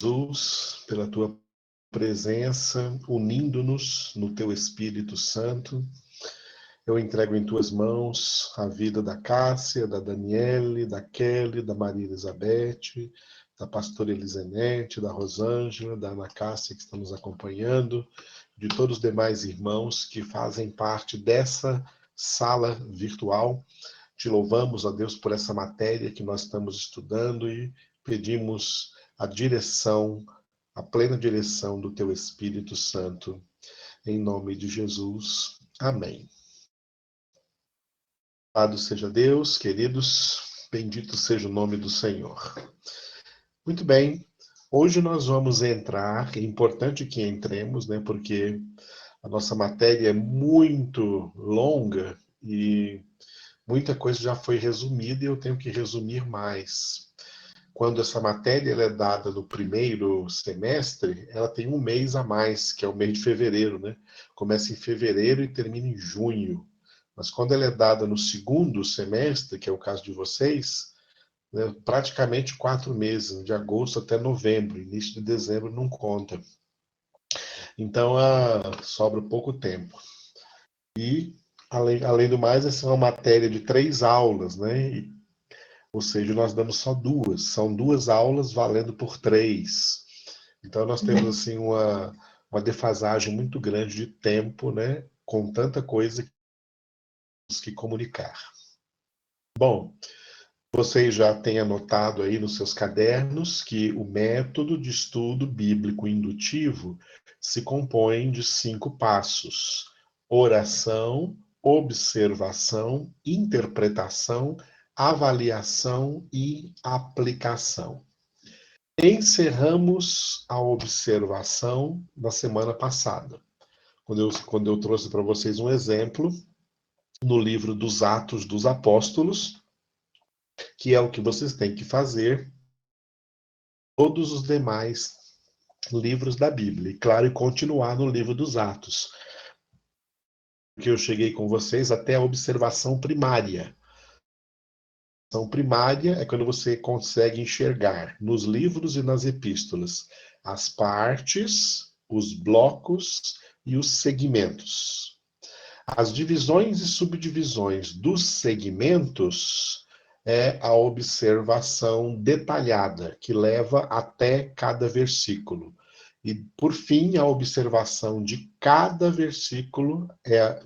Jesus, pela tua presença, unindo-nos no teu Espírito Santo. Eu entrego em tuas mãos a vida da Cássia, da Daniele, da Kelly, da Maria Elizabeth, da pastora Elisenete, da Rosângela, da Ana Cássia, que estão nos acompanhando, de todos os demais irmãos que fazem parte dessa sala virtual. Te louvamos, ó Deus, por essa matéria que nós estamos estudando e pedimos a direção, a plena direção do teu Espírito Santo. Em nome de Jesus. Amém. Louvado seja Deus, queridos, bendito seja o nome do Senhor. Muito bem, hoje nós vamos entrar, é importante que entremos, né, porque a nossa matéria é muito longa e muita coisa já foi resumida e eu tenho que resumir mais. Quando essa matéria ela é dada no primeiro semestre, ela tem um mês a mais, que é o mês de fevereiro, né? Começa em fevereiro e termina em junho. Mas quando ela é dada no segundo semestre, que é o caso de vocês, né, praticamente 4 meses, de agosto até novembro, início de dezembro não conta. Então, sobra pouco tempo. E, além do mais, essa é uma matéria de 3 aulas, né? Ou seja, nós damos só 2. São 2 aulas valendo por 3. Então, nós temos assim, uma defasagem muito grande de tempo, né? Com tanta coisa que temos que comunicar. Bom, vocês já têm anotado aí nos seus cadernos que o método de estudo bíblico indutivo se compõe de 5 passos: oração, observação, interpretação, avaliação e aplicação. Encerramos a observação na semana passada, quando eu trouxe para vocês um exemplo no livro dos Atos dos Apóstolos, que é o que vocês têm que fazer todos os demais livros da Bíblia. E, claro, e continuar no livro dos Atos. Que eu cheguei com vocês até a observação primária. A observação primária é quando você consegue enxergar nos livros e nas epístolas as partes, os blocos e os segmentos. As divisões e subdivisões dos segmentos é a observação detalhada, que leva até cada versículo. E, por fim, a observação de cada versículo é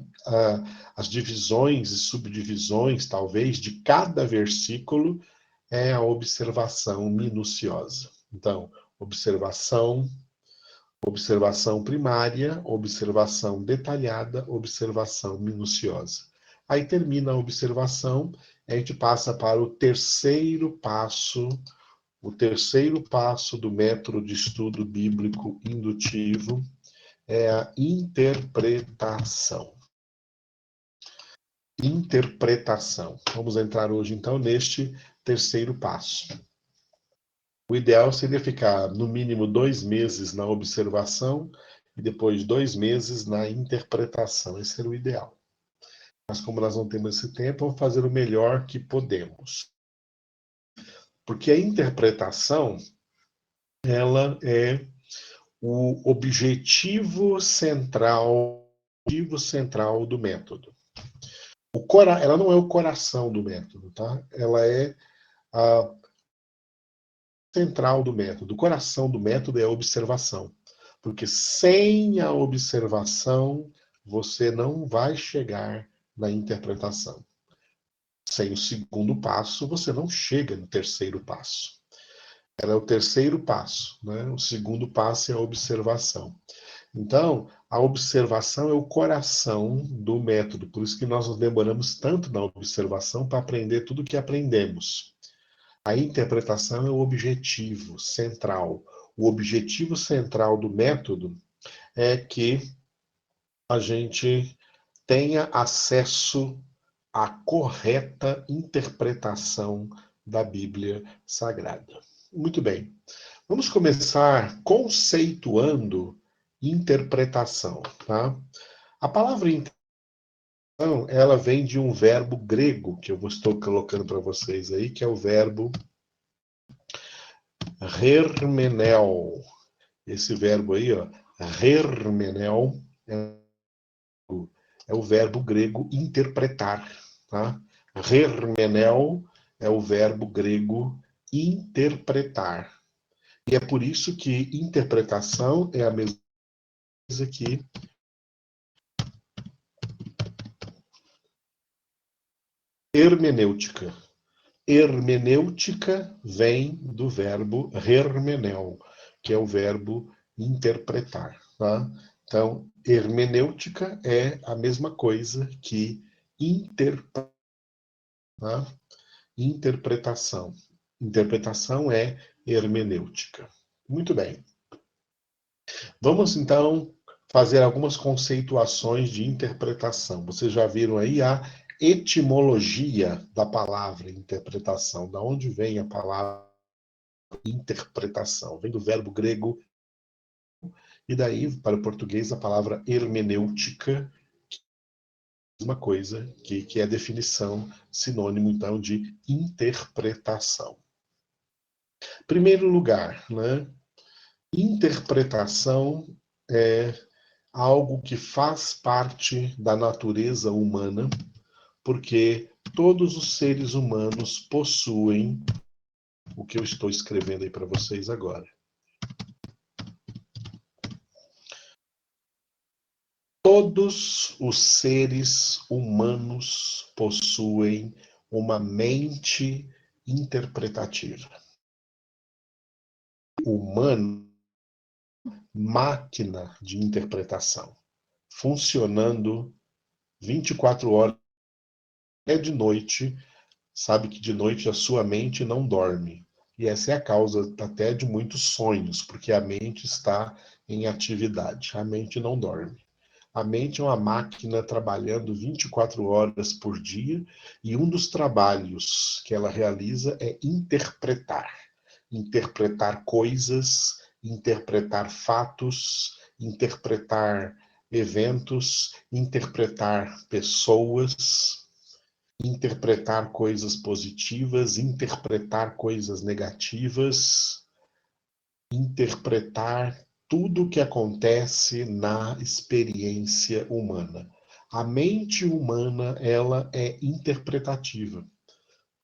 as divisões e subdivisões, talvez, de cada versículo é a observação minuciosa. Então, observação primária, observação detalhada, observação minuciosa. Aí termina a observação, a gente passa para o terceiro passo do método de estudo bíblico indutivo, é a interpretação. Interpretação. Vamos entrar hoje, então, neste terceiro passo. O ideal seria ficar, no mínimo, 2 meses na observação e depois 2 meses na interpretação. Esse era o ideal. Mas como nós não temos esse tempo, vamos fazer o melhor que podemos. Porque a interpretação, ela é o objetivo central do método. Ela não é o coração do método, tá? Ela é a central do método. O coração do método é a observação. Porque sem a observação, você não vai chegar na interpretação. Sem o segundo passo, você não chega no terceiro passo. Ela é o terceiro passo, né? O segundo passo é a observação. Então, a observação é o coração do método. Por isso que nós nos demoramos tanto na observação para aprender tudo o que aprendemos. A interpretação é o objetivo central. O objetivo central do método é que a gente tenha acesso à correta interpretação da Bíblia Sagrada. Muito bem. Vamos começar conceituando interpretação, tá? A palavra interpretação, ela vem de um verbo grego, que eu estou colocando para vocês aí, que é o verbo Hermenel. Esse verbo aí, ó, hermenel, é o verbo grego interpretar, tá? Hermenel é o verbo grego interpretar. E é por isso que interpretação é a mesma coisa que hermenêutica. Hermenêutica vem do verbo hermenel, que é o verbo interpretar, tá? Então, hermenêutica é a mesma coisa que tá? Interpretação. Interpretação é hermenêutica. Muito bem. Vamos então fazer algumas conceituações de interpretação. Vocês já viram aí a etimologia da palavra interpretação. Da onde vem a palavra interpretação? Vem do verbo grego, e daí, para o português, a palavra hermenêutica, mesma coisa, que é a definição, sinônimo, então, de interpretação. Primeiro lugar, né? Interpretação é algo que faz parte da natureza humana, porque todos os seres humanos possuem o que eu estou escrevendo aí para vocês agora. Todos os seres humanos possuem uma mente interpretativa. Humano, máquina de interpretação, funcionando 24 horas, é de noite, sabe que de noite a sua mente não dorme. E essa é a causa até de muitos sonhos, porque a mente está em atividade, a mente não dorme. A mente é uma máquina trabalhando 24 horas por dia, e um dos trabalhos que ela realiza é interpretar. Interpretar coisas, interpretar fatos, interpretar eventos, interpretar pessoas, interpretar coisas positivas, interpretar coisas negativas, interpretar tudo o que acontece na experiência humana. A mente humana, ela é interpretativa.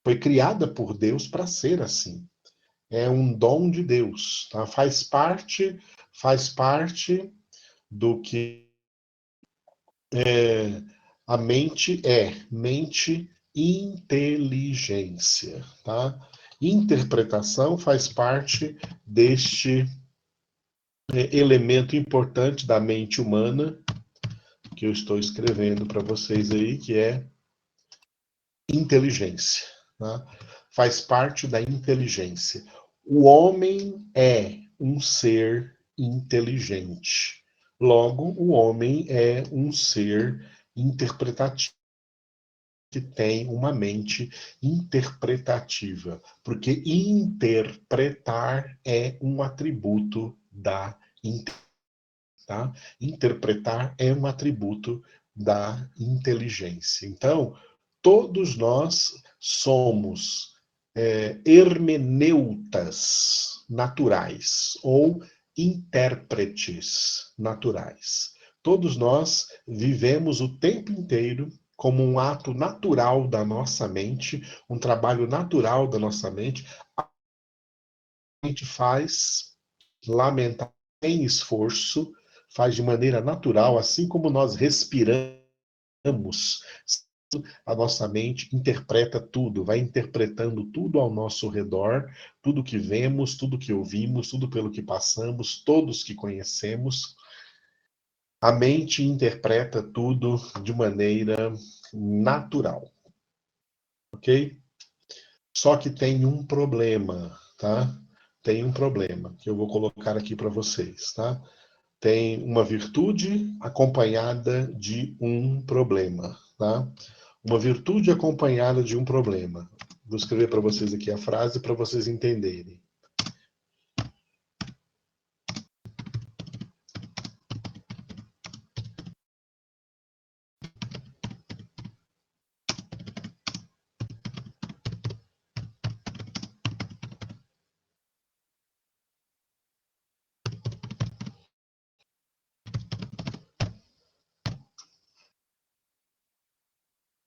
Foi criada por Deus para ser assim. É um dom de Deus, tá? Faz parte do que a mente é, mente inteligência, tá? Interpretação faz parte deste elemento importante da mente humana que eu estou escrevendo para vocês aí, que é inteligência, tá? Faz parte da inteligência. O homem é um ser inteligente. Logo, o homem é um ser interpretativo, que tem uma mente interpretativa, porque interpretar é um atributo da inteligência. Tá? Interpretar é um atributo da inteligência. Então, todos nós somos hermeneutas naturais ou intérpretes naturais. Todos nós vivemos o tempo inteiro como um ato natural da nossa mente, um trabalho natural da nossa mente. A gente faz, lamentar, sem esforço, faz de maneira natural, assim como nós respiramos, a nossa mente interpreta tudo, vai interpretando tudo ao nosso redor, tudo que vemos, tudo que ouvimos, tudo pelo que passamos, todos que conhecemos. A mente interpreta tudo de maneira natural, ok? Só que tem um problema, tá? Tem um problema que eu vou colocar aqui para vocês, tá? Tem uma virtude acompanhada de um problema, tá? Uma virtude acompanhada de um problema. Vou escrever para vocês aqui a frase para vocês entenderem.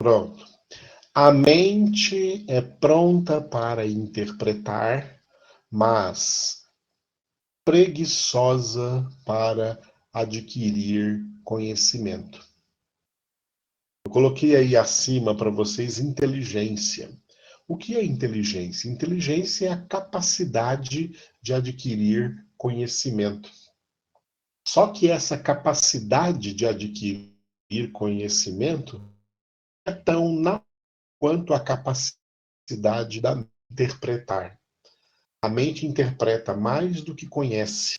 Pronto. A mente é pronta para interpretar, mas preguiçosa para adquirir conhecimento. Eu coloquei aí acima para vocês inteligência. O que é inteligência? Inteligência é a capacidade de adquirir conhecimento. Só que essa capacidade de adquirir conhecimento é tão na quanto a capacidade da interpretar. A mente interpreta mais do que conhece.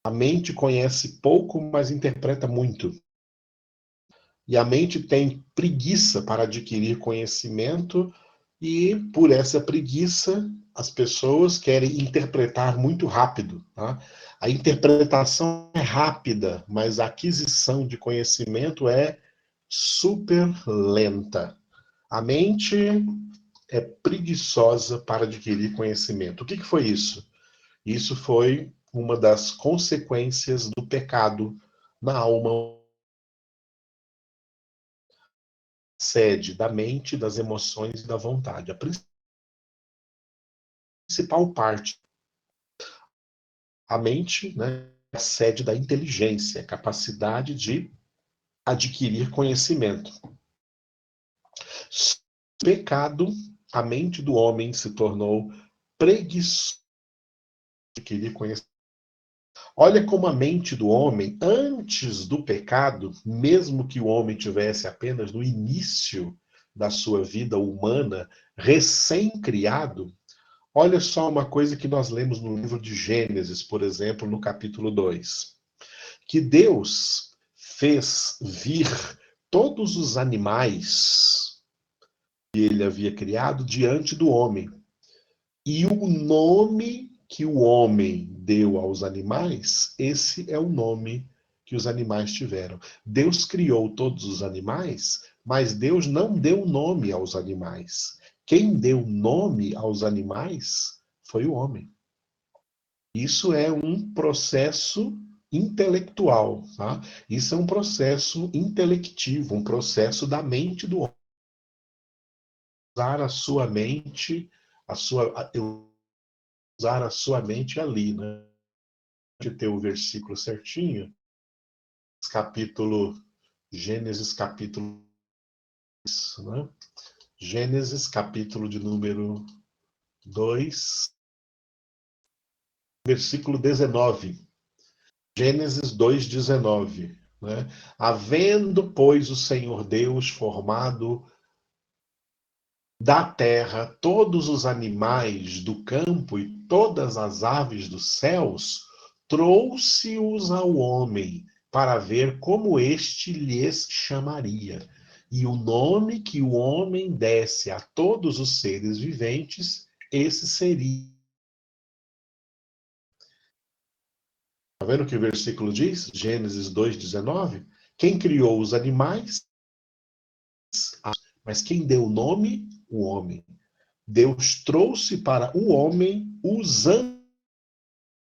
A mente conhece pouco, mas interpreta muito. E a mente tem preguiça para adquirir conhecimento, e por essa preguiça, as pessoas querem interpretar muito rápido. Tá? A interpretação é rápida, mas a aquisição de conhecimento é super lenta. A mente é preguiçosa para adquirir conhecimento. O que foi isso? Isso foi uma das consequências do pecado na alma, sede da mente, das emoções e da vontade. A principal parte, a mente, né, é a sede da inteligência, a capacidade de adquirir conhecimento. Pecado, a mente do homem se tornou preguiçosa de adquirir conhecimento. Olha como a mente do homem, antes do pecado, mesmo que o homem tivesse apenas no início da sua vida humana, recém-criado, olha só uma coisa que nós lemos no livro de Gênesis, por exemplo, no capítulo 2. Que Deus fez vir todos os animais que ele havia criado diante do homem. E o nome que o homem deu aos animais, esse é o nome que os animais tiveram. Deus criou todos os animais, mas Deus não deu nome aos animais. Quem deu nome aos animais foi o homem. Isso é um processo intelectual, tá? Isso é um processo intelectivo, um processo da mente do homem. Usar a sua mente, usar a sua mente ali, né? De ter o versículo certinho, capítulo Gênesis capítulo, né? Gênesis capítulo de número 2, versículo 19. Gênesis 2:19, né? Havendo, pois, o Senhor Deus formado da terra todos os animais do campo e todas as aves dos céus, trouxe-os ao homem para ver como este lhes chamaria. E o nome que o homem desse a todos os seres viventes, esse seria. Está vendo o que o versículo diz? Gênesis 2:19. Quem criou os animais? Mas quem deu o nome? O homem. Deus trouxe para o homem, usando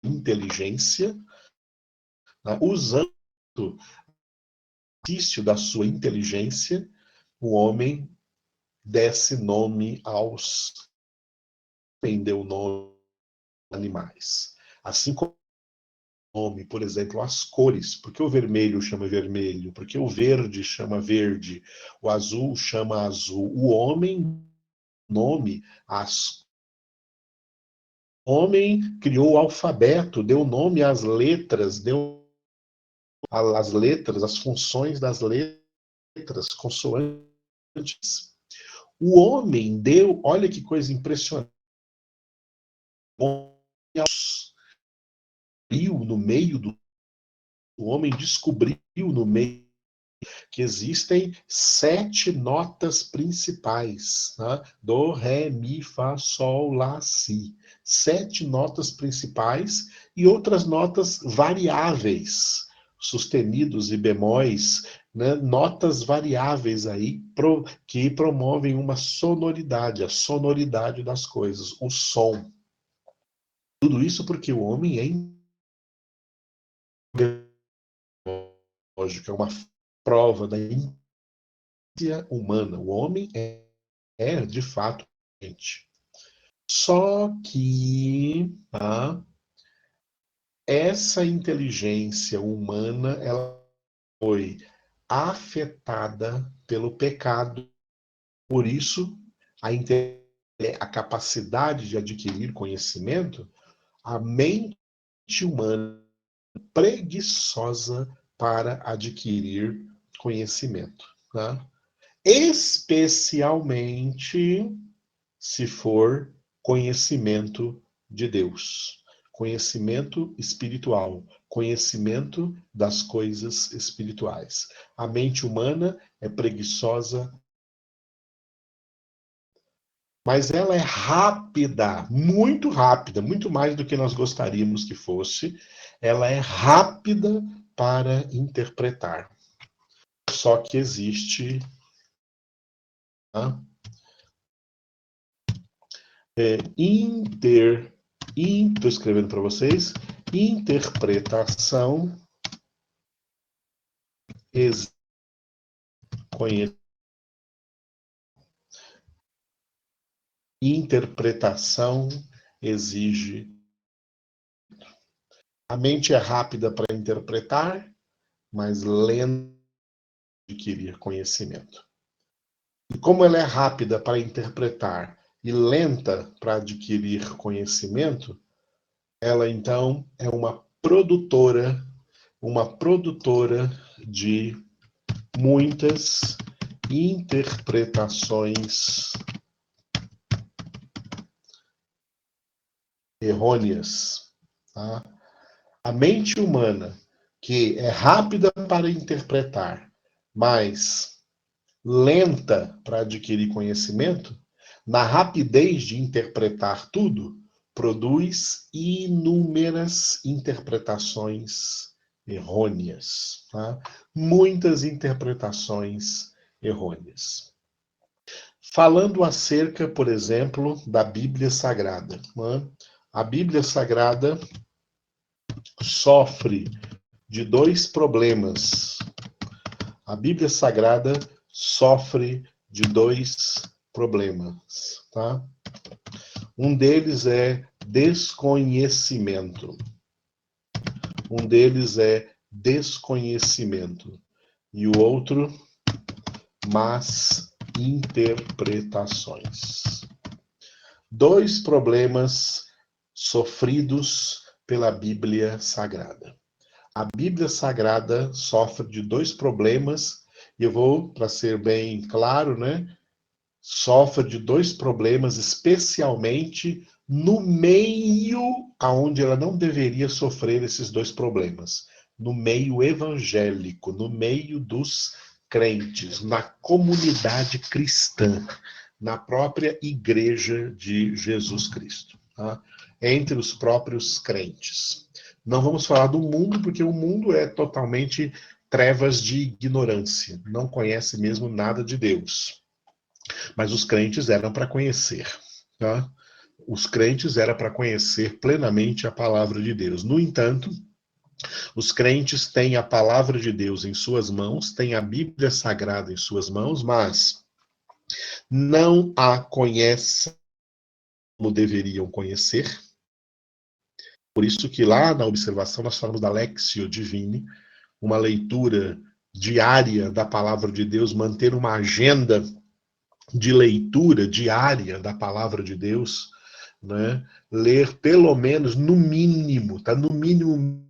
inteligência, né, usando o exercício da sua inteligência, o homem desse nome aos, deu o nome aos animais. Assim como o nome, por exemplo, as cores. Por que o vermelho chama vermelho? Porque o verde chama verde, o azul chama azul. O homem nome às. O homem criou o alfabeto, deu nome às letras, deu as letras, as funções das letras, consoantes. O homem deu, olha que coisa impressionante, no meio do o homem descobriu no meio que existem 7 notas principais, né? Do, ré, mi, fá, sol, lá, si. 7 notas principais e outras notas variáveis, sustenidos e bemóis, né? Notas variáveis aí que promovem uma sonoridade, a sonoridade das coisas, o som. Tudo isso porque o homem é lógico, é uma prova da humana. O homem é de fato inteligente. Só que essa inteligência humana ela foi afetada pelo pecado. Por isso, a capacidade de adquirir conhecimento, a mente humana preguiçosa para adquirir conhecimento. Tá? Especialmente se for conhecimento de Deus, conhecimento espiritual, conhecimento das coisas espirituais. A mente humana é preguiçosa, mas ela é rápida, muito mais do que nós gostaríamos que fosse. Ela é rápida para interpretar. Só que existe estou escrevendo para vocês, interpretação interpretação exige. A mente é rápida para interpretar, mas lenta para adquirir conhecimento. E como ela é rápida para interpretar e lenta para adquirir conhecimento, ela então é uma produtora de muitas interpretações errôneas. Tá? A mente humana, que é rápida para interpretar, mas lenta para adquirir conhecimento, na rapidez de interpretar tudo, produz inúmeras interpretações errôneas. Tá? Muitas interpretações errôneas. Falando acerca, por exemplo, da Bíblia Sagrada. A Bíblia Sagrada sofre de dois problemas. A Bíblia Sagrada sofre de dois problemas, tá? Um deles é desconhecimento. E o outro, más interpretações. Dois problemas sofridos pela Bíblia Sagrada. A Bíblia Sagrada sofre de dois problemas, e eu vou, para ser bem claro, sofre de dois problemas, especialmente no meio aonde ela não deveria sofrer esses dois problemas, no meio evangélico, no meio dos crentes, na comunidade cristã, na própria igreja de Jesus Cristo, tá? Entre os próprios crentes. Não vamos falar do mundo, porque o mundo é totalmente trevas de ignorância, não conhece mesmo nada de Deus. Mas os crentes eram para conhecer, tá? Os crentes eram para conhecer plenamente a palavra de Deus. No entanto, os crentes têm a palavra de Deus em suas mãos, têm a Bíblia Sagrada em suas mãos, mas não a conhecem como deveriam conhecer. Por isso que lá na observação nós falamos da Lectio Divina, uma leitura diária da palavra de Deus, manter uma agenda de leitura diária da palavra de Deus, ler pelo menos, no mínimo, no mínimo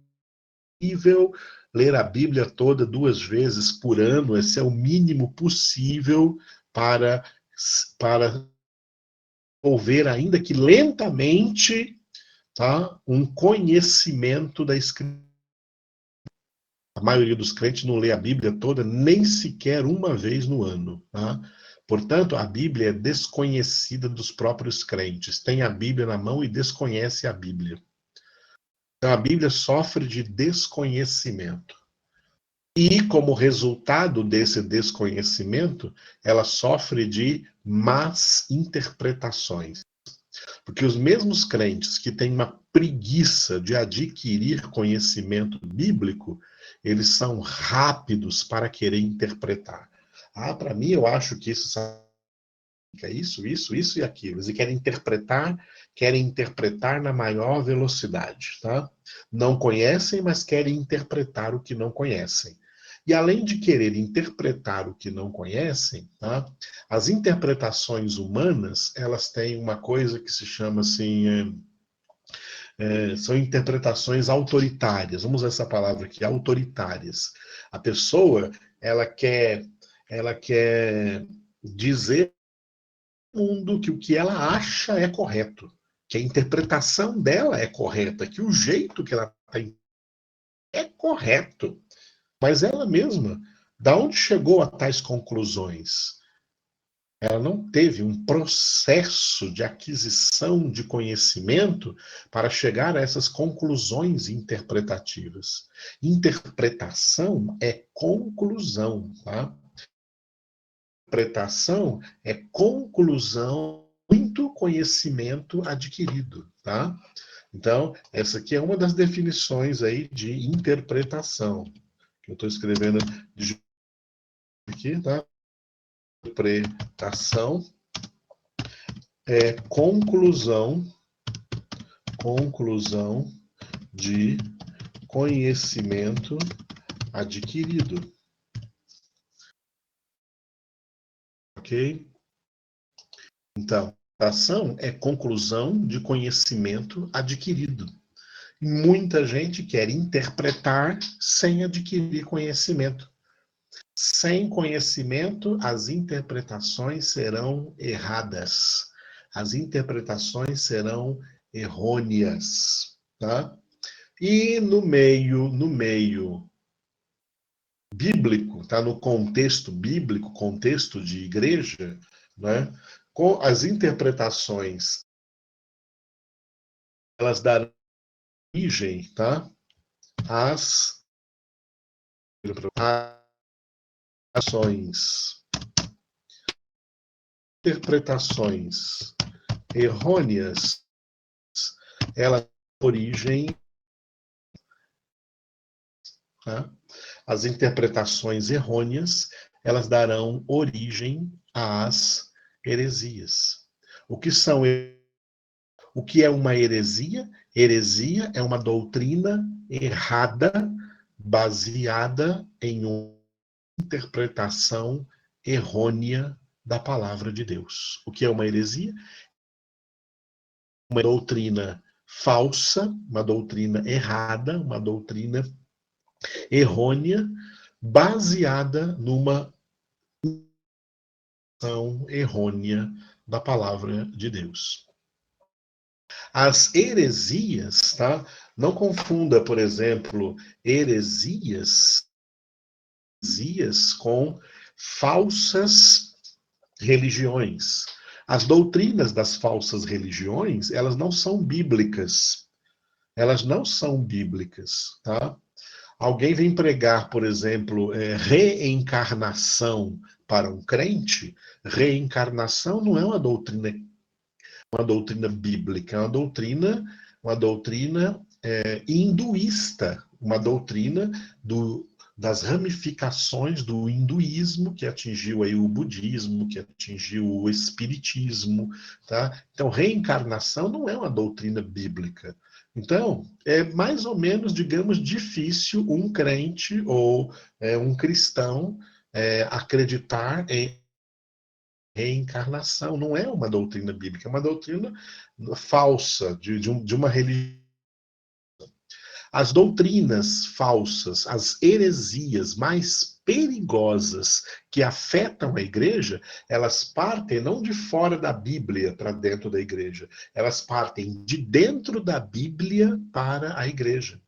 possível, ler a Bíblia toda 2 vezes por ano, esse é o mínimo possível para desenvolver, ainda que lentamente, tá, um conhecimento da Escritura. A maioria dos crentes não lê a Bíblia toda nem sequer uma vez no ano. Tá? Portanto, a Bíblia é desconhecida dos próprios crentes. Tem a Bíblia na mão e desconhece a Bíblia. Então, a Bíblia sofre de desconhecimento. E, como resultado desse desconhecimento, ela sofre de más interpretações. Porque os mesmos crentes que têm uma preguiça de adquirir conhecimento bíblico, eles são rápidos para querer interpretar. Ah, para mim, eu acho que isso significa isso e aquilo. Eles querem interpretar na maior velocidade, tá? Não conhecem, mas querem interpretar o que não conhecem. E além de querer interpretar o que não conhecem, tá? As interpretações humanas, elas têm uma coisa que se chama assim, são interpretações autoritárias. Vamos usar essa palavra aqui, autoritárias. A pessoa, ela quer dizer ao mundo que o que ela acha é correto, que a interpretação dela é correta, que o jeito que ela tem é correto. Mas ela mesma, da onde chegou a tais conclusões? Ela não teve um processo de aquisição de conhecimento para chegar a essas conclusões interpretativas. Interpretação é conclusão, tá? Interpretação é conclusão muito conhecimento adquirido, tá? Então, essa aqui é uma das definições aí de interpretação. Eu estou escrevendo aqui, tá? Interpretação é conclusão de conhecimento adquirido, ok? Então, ação é conclusão de conhecimento adquirido. Muita gente quer interpretar sem adquirir conhecimento. Sem conhecimento, as interpretações serão erradas. As interpretações serão errôneas, tá? E no meio bíblico, tá? No contexto bíblico, contexto de igreja, né? Com as interpretações, elas darão origem, tá? Às ações, interpretações errôneas, elas dão origem, tá? As interpretações errôneas, elas darão origem às heresias. O que são O que é uma heresia? Heresia é uma doutrina errada, baseada em uma interpretação errônea da palavra de Deus. O que é uma heresia? Uma doutrina falsa, uma doutrina errada, uma doutrina errônea, baseada numa interpretação errônea da palavra de Deus. As heresias, tá? Não confunda, por exemplo, heresias com falsas religiões. As doutrinas das falsas religiões, elas não são bíblicas. Elas não são bíblicas, tá? Alguém vem pregar, por exemplo, reencarnação para um crente, reencarnação não é uma doutrina bíblica, é uma doutrina hinduísta, uma doutrina das ramificações do hinduísmo que atingiu aí o budismo, que atingiu o espiritismo, tá? Então, reencarnação não é uma doutrina bíblica. Então, é mais ou menos, digamos, difícil um crente ou um cristão acreditar em reencarnação. Não é uma doutrina bíblica, é uma doutrina falsa de uma religião. As doutrinas falsas, as heresias mais perigosas que afetam a igreja, elas partem não de fora da Bíblia para dentro da igreja, elas partem de dentro da Bíblia para a igreja.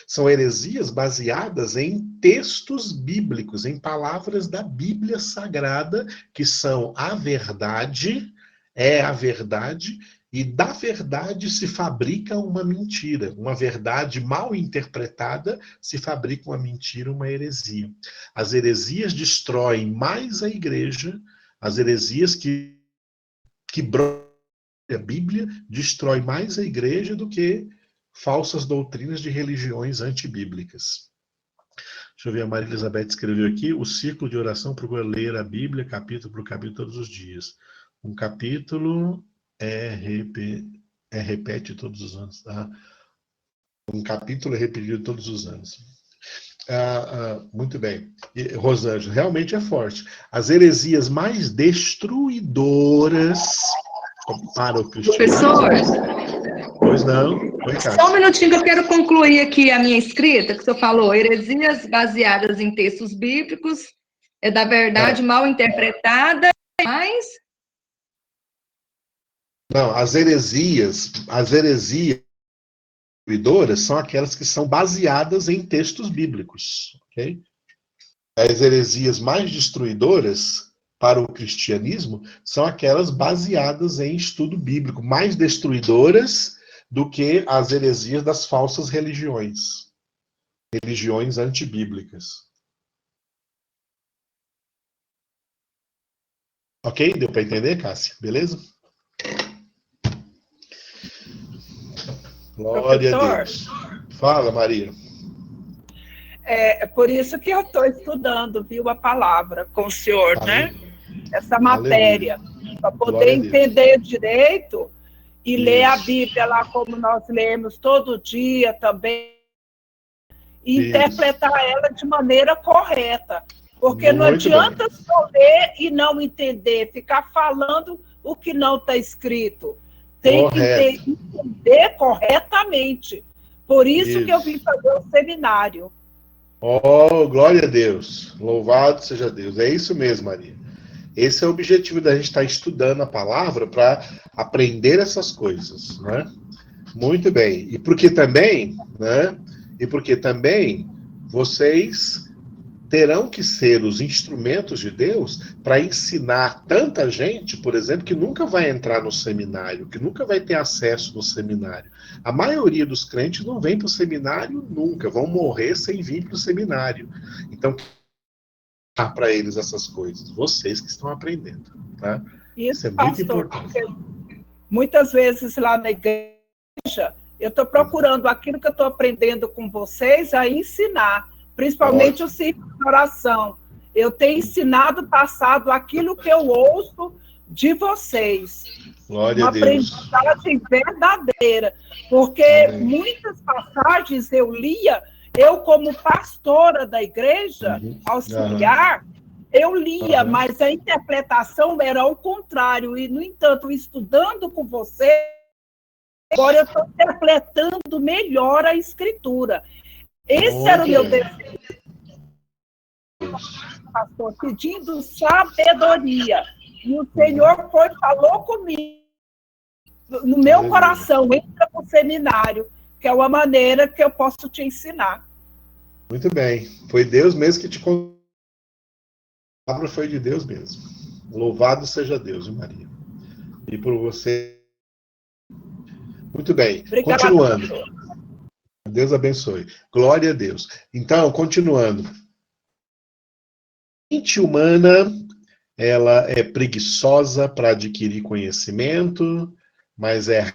São heresias baseadas em textos bíblicos, em palavras da Bíblia Sagrada, que são a verdade, é a verdade, e da verdade se fabrica uma mentira. Uma verdade mal interpretada se fabrica uma mentira, uma heresia. As heresias destroem mais a igreja, as heresias que a Bíblia destrói mais a igreja do que falsas doutrinas de religiões antibíblicas. Deixa eu ver, a Maria Elizabeth escreveu aqui, o círculo de oração procura ler a Bíblia, capítulo por capítulo, todos os dias. Um capítulo repete todos os anos, tá? Um capítulo é repetido todos os anos. Muito bem. E, Rosângela, realmente é forte. As heresias mais destruidoras para o cristianismo... Professor, Pois não. Oi, só um Cássio. minutinho que eu quero concluir aqui a minha escrita, que o senhor falou, heresias baseadas em textos bíblicos, é da verdade mal interpretada, mas... Não, as heresias destruidoras são aquelas que são baseadas em textos bíblicos, ok? As heresias mais destruidoras para o cristianismo são aquelas baseadas em estudo bíblico, mais destruidoras do que as heresias das falsas religiões, religiões antibíblicas. Ok? Deu para entender, Cássia? Beleza? Glória a Deus. Fala, Maria. É por isso que eu estou estudando, viu, a palavra com o senhor, né? Essa matéria, para poder entender direito e ler a Bíblia lá como nós lemos todo dia também, e interpretar ela de maneira correta. Porque não adianta só ler e não entender, ficar falando o que não está escrito. Tem que entender corretamente. Por isso que eu vim fazer o seminário. Oh, glória a Deus. Louvado seja Deus. É isso mesmo, Maria. Esse é o objetivo da gente estar estudando a palavra para aprender essas coisas, né? Muito bem. E porque também, né? E porque também vocês terão que ser os instrumentos de Deus para ensinar tanta gente, por exemplo, que nunca vai entrar no seminário, que nunca vai ter acesso no seminário. A maioria dos crentes não vem para o seminário nunca, vão morrer sem vir para o seminário. Então, dá para eles essas coisas, vocês que estão aprendendo, tá? Isso é muito importante. Muitas vezes lá na igreja, eu estou procurando aquilo que eu estou aprendendo com vocês a ensinar. Principalmente o ciclo de oração. Eu tenho ensinado, passado aquilo que eu ouço de vocês. Glória a Deus. Uma aprendizagem verdadeira. Porque muitas passagens eu lia, eu como pastora da igreja, auxiliar, eu lia, mas a interpretação era ao contrário. E, no entanto, estudando com você, agora eu estou interpretando melhor a escritura. Esse era o meu desejo, pastor, pedindo sabedoria. E o Senhor falou comigo, no meu coração, entra para o seminário, que é uma maneira que eu posso te ensinar. Muito bem. Foi Deus mesmo que te contou. A palavra foi de Deus mesmo. Louvado seja Deus, Maria. E por você. Muito bem. Obrigada, continuando. pastor. Deus abençoe. Glória a Deus. Então, continuando. A mente humana, ela é preguiçosa para adquirir conhecimento, mas é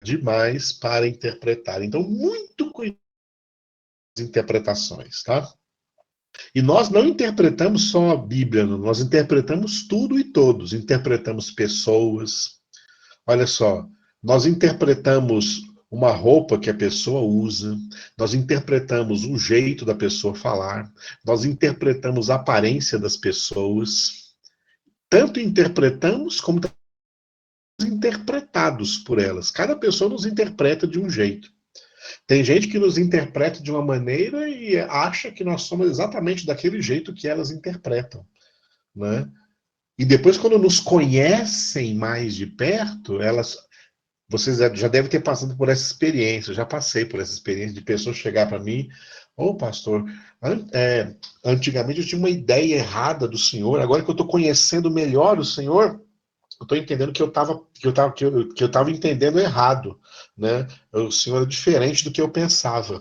demais para interpretar. Então, muito cuidado com as interpretações, tá? E nós não interpretamos só a Bíblia, nós interpretamos tudo e todos. Interpretamos pessoas. Olha só, nós interpretamos uma roupa que a pessoa usa, nós interpretamos o jeito da pessoa falar, nós interpretamos a aparência das pessoas, tanto interpretamos como interpretados por elas. Cada pessoa nos interpreta de um jeito. Tem gente que nos interpreta de uma maneira e acha que nós somos exatamente daquele jeito que elas interpretam, né? E depois, quando nos conhecem mais de perto, vocês já devem ter passado por essa experiência, eu já passei por essa experiência de pessoas chegar para mim, pastor, antigamente eu tinha uma ideia errada do Senhor, agora que eu estou conhecendo melhor o Senhor, eu estou entendendo que eu estava entendendo errado, né? O Senhor é diferente do que eu pensava.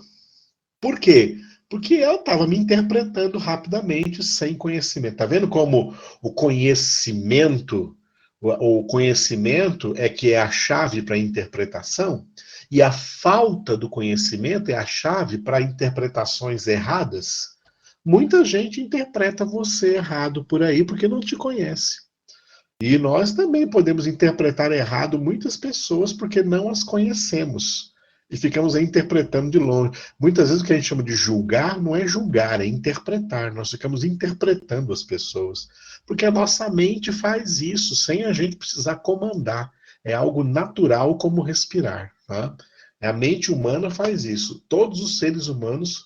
Por quê? Porque eu estava me interpretando rapidamente, sem conhecimento. Tá vendo como o conhecimento é que é a chave para a interpretação? e a falta do conhecimento é a chave para interpretações erradas, muita gente interpreta você errado por aí porque não te conhece. E nós também podemos interpretar errado muitas pessoas porque não as conhecemos. E ficamos aí interpretando de longe. Muitas vezes o que a gente chama de julgar não é julgar, é interpretar. Nós ficamos interpretando as pessoas. Porque a nossa mente faz isso sem a gente precisar comandar. É algo natural como respirar. Tá? A mente humana faz isso. Todos os seres humanos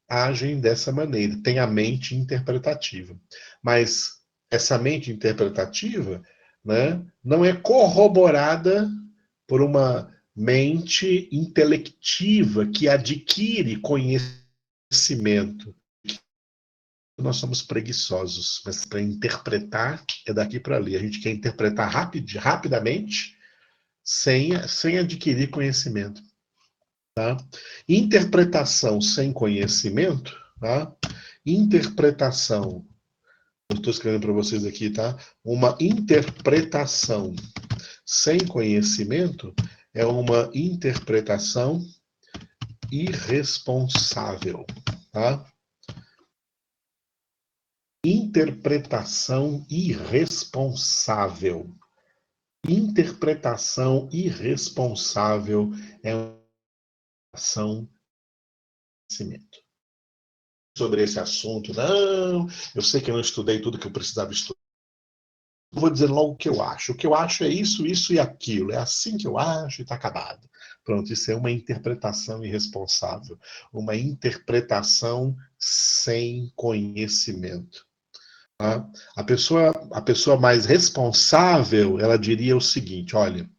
agem dessa maneira. Tem a mente interpretativa. Mas essa mente interpretativa, né, não é corroborada por uma mente intelectiva que adquire conhecimento. Nós somos preguiçosos, mas para interpretar é daqui para ali. A gente quer interpretar rapidamente, sem adquirir conhecimento. Tá? Interpretação sem conhecimento, tá? Interpretação, eu estou escrevendo para vocês aqui, tá? Uma interpretação sem conhecimento é uma interpretação irresponsável, tá? Interpretação irresponsável. Interpretação irresponsável é uma ação de conhecimento. Sobre esse assunto, não, eu sei que eu não estudei tudo que eu precisava estudar. Eu vou dizer logo o que eu acho. O que eu acho é isso, isso e aquilo. É assim que eu acho e está acabado. Pronto, isso é uma interpretação irresponsável. Uma interpretação sem conhecimento. Tá? A pessoa mais responsável, ela diria o seguinte, olha,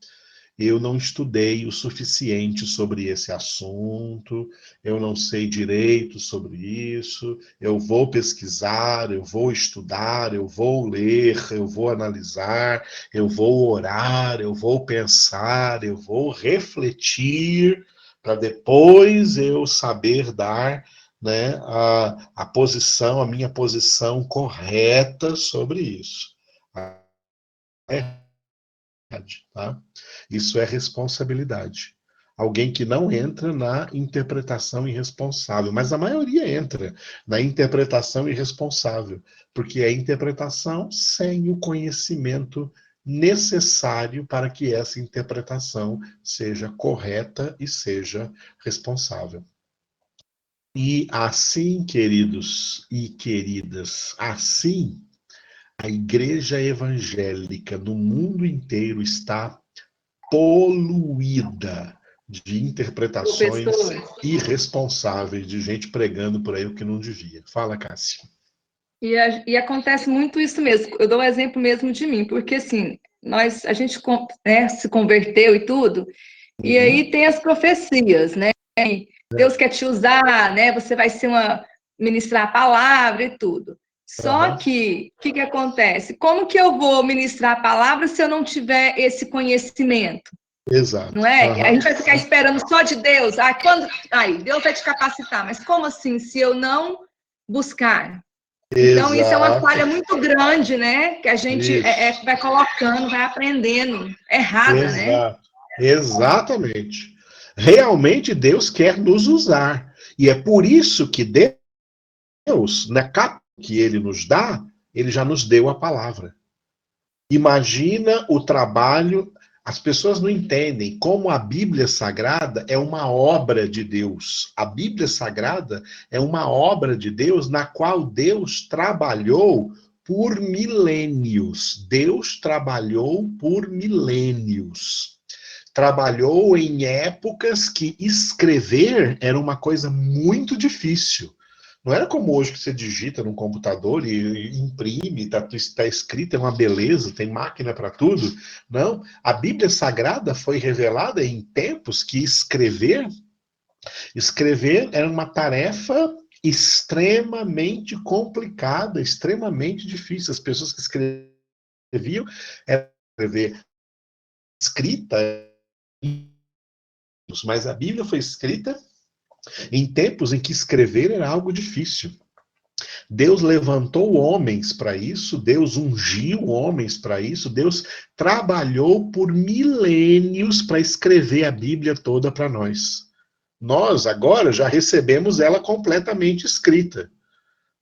eu não estudei o suficiente sobre esse assunto, eu não sei direito sobre isso, eu vou pesquisar, eu vou estudar, eu vou ler, eu vou analisar, eu vou orar, eu vou pensar, eu vou refletir, para depois eu saber dar, né, a minha posição correta sobre isso. Tá? Isso é responsabilidade. Alguém que não entra na interpretação irresponsável, mas a maioria entra na interpretação irresponsável, porque é a interpretação sem o conhecimento necessário para que essa interpretação seja correta e seja responsável. E assim, queridos e queridas, assim a igreja evangélica no mundo inteiro está poluída de interpretações irresponsáveis, de gente pregando por aí o que não devia. Fala, Cássia. E acontece muito isso mesmo. Eu dou um exemplo mesmo de mim, porque assim, a gente se converteu e tudo, e aí tem as profecias, né? Deus quer te usar, né? Você vai ser ministrar a palavra e tudo. Só que, o que acontece? Como que eu vou ministrar a palavra se eu não tiver esse conhecimento? Exato. Não é? A gente vai ficar esperando só de Deus. Deus vai te capacitar. Mas como assim, se eu não buscar? Então, isso é uma falha muito grande, né? Que a gente vai colocando, vai aprendendo. Errada, né? Exatamente. Realmente Deus quer nos usar. E é por isso que Deus, na capa que Ele nos dá, Ele já nos deu a palavra. Imagina o trabalho. As pessoas não entendem como a Bíblia Sagrada é uma obra de Deus. A Bíblia Sagrada é uma obra de Deus na qual Deus trabalhou por milênios. Deus trabalhou por milênios. Trabalhou em épocas que escrever era uma coisa muito difícil. Não era como hoje que você digita num computador e imprime, está escrito, é uma beleza, tem máquina para tudo. Não, a Bíblia Sagrada foi revelada em tempos que escrever era uma tarefa extremamente complicada, extremamente difícil. As pessoas que escreviam eram escrever escrita, mas a Bíblia foi escrita em tempos em que escrever era algo difícil. Deus levantou homens para isso, Deus ungiu homens para isso, Deus trabalhou por milênios para escrever a Bíblia toda para nós. Nós, agora, já recebemos ela completamente escrita.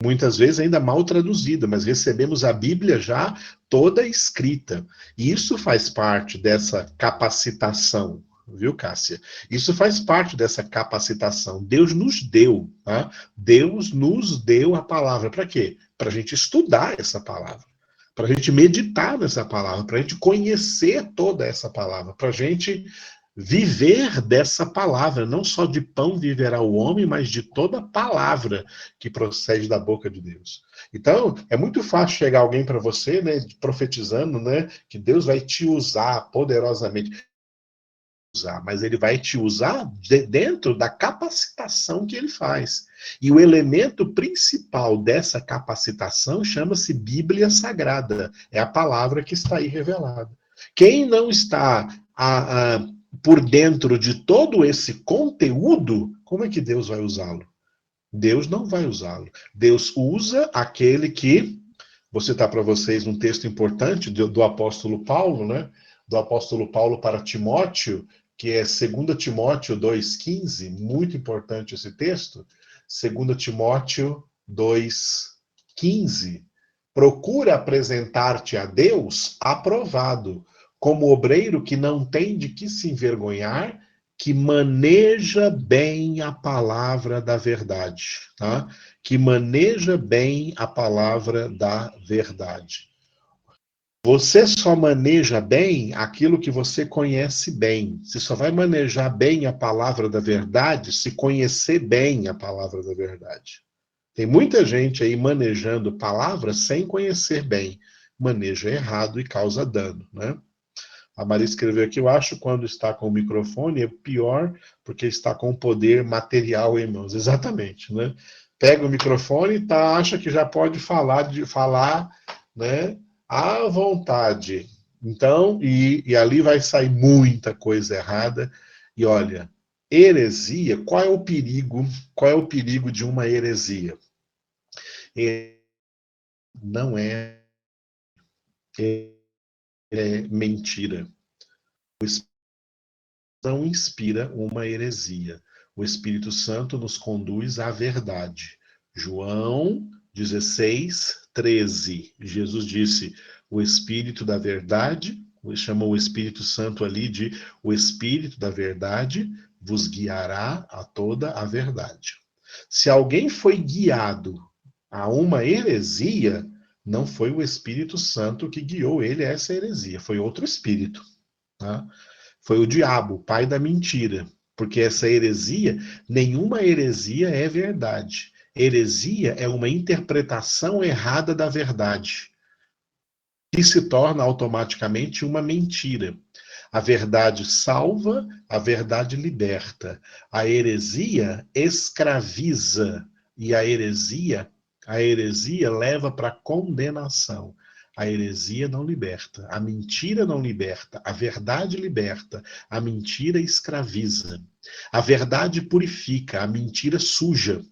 Muitas vezes ainda mal traduzida, mas recebemos a Bíblia já toda escrita. E isso faz parte dessa capacitação, viu, Cássia? Isso faz parte dessa capacitação. Deus nos deu, tá? Deus nos deu a palavra. Para quê? Para a gente estudar essa palavra, para a gente meditar nessa palavra, para a gente conhecer toda essa palavra, para a gente viver dessa palavra. Não só de pão viverá o homem, mas de toda palavra que procede da boca de Deus. Então, é muito fácil chegar alguém para você, né, profetizando, né, que Deus vai te usar poderosamente. Mas ele vai te usar dentro da capacitação que ele faz. E o elemento principal dessa capacitação chama-se Bíblia Sagrada. É a palavra que está aí revelada. Quem não está por dentro de todo esse conteúdo, como é que Deus vai usá-lo? Deus não vai usá-lo. Deus usa aquele que... Vou citar para vocês um texto importante do apóstolo Paulo, né? Do apóstolo Paulo para Timóteo, que é 2 Timóteo 2,15, muito importante esse texto. 2 Timóteo 2,15. Procura apresentar-te a Deus aprovado, como obreiro que não tem de que se envergonhar, que maneja bem a palavra da verdade, tá? Que maneja bem a palavra da verdade. Você só maneja bem aquilo que você conhece bem. Você só vai manejar bem a palavra da verdade se conhecer bem a palavra da verdade. Tem muita gente aí manejando palavras sem conhecer bem. Maneja errado e causa dano, né? A Maria escreveu aqui, eu acho quando está com o microfone é pior porque está com o poder material em mãos. Exatamente, né? Pega o microfone e acha que já pode falar, né, à vontade. Então, e ali vai sair muita coisa errada. E olha, heresia, qual é o perigo? Qual é o perigo de uma heresia? Não é mentira. O Espírito não inspira uma heresia. O Espírito Santo nos conduz à verdade. João 16:13. Jesus disse, o Espírito da verdade, chamou o Espírito Santo ali de o Espírito da verdade, vos guiará a toda a verdade. Se alguém foi guiado a uma heresia, não foi o Espírito Santo que guiou ele a essa heresia, foi outro espírito. Tá? Foi o diabo, o pai da mentira. Porque essa heresia, nenhuma heresia é verdade. Heresia é uma interpretação errada da verdade, que se torna automaticamente uma mentira. A verdade salva, a verdade liberta. A heresia escraviza, e a heresia leva para condenação. A heresia não liberta, a mentira não liberta, a verdade liberta, a mentira escraviza. A verdade purifica, a mentira suja.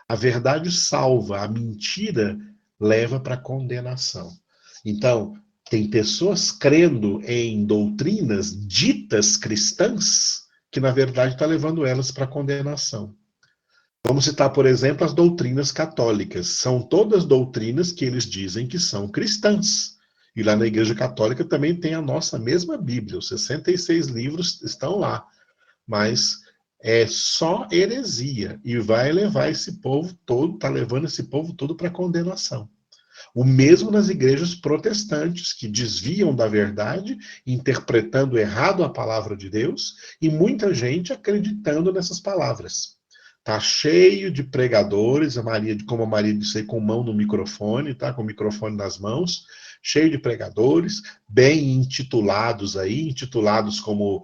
A verdade salva, a mentira leva para condenação. Então, tem pessoas crendo em doutrinas ditas cristãs que, na verdade, está levando elas para condenação. Vamos citar, por exemplo, as doutrinas católicas. São todas doutrinas que eles dizem que são cristãs. E lá na Igreja Católica também tem a nossa mesma Bíblia. Os 66 livros estão lá. Mas é só heresia. E vai levar esse povo todo, está levando esse povo todo para condenação. O mesmo nas igrejas protestantes, que desviam da verdade, interpretando errado a palavra de Deus, e muita gente acreditando nessas palavras. Tá cheio de pregadores, como a Maria disse aí, com mão no microfone, tá? Com o microfone nas mãos, cheio de pregadores, bem intitulados aí, intitulados como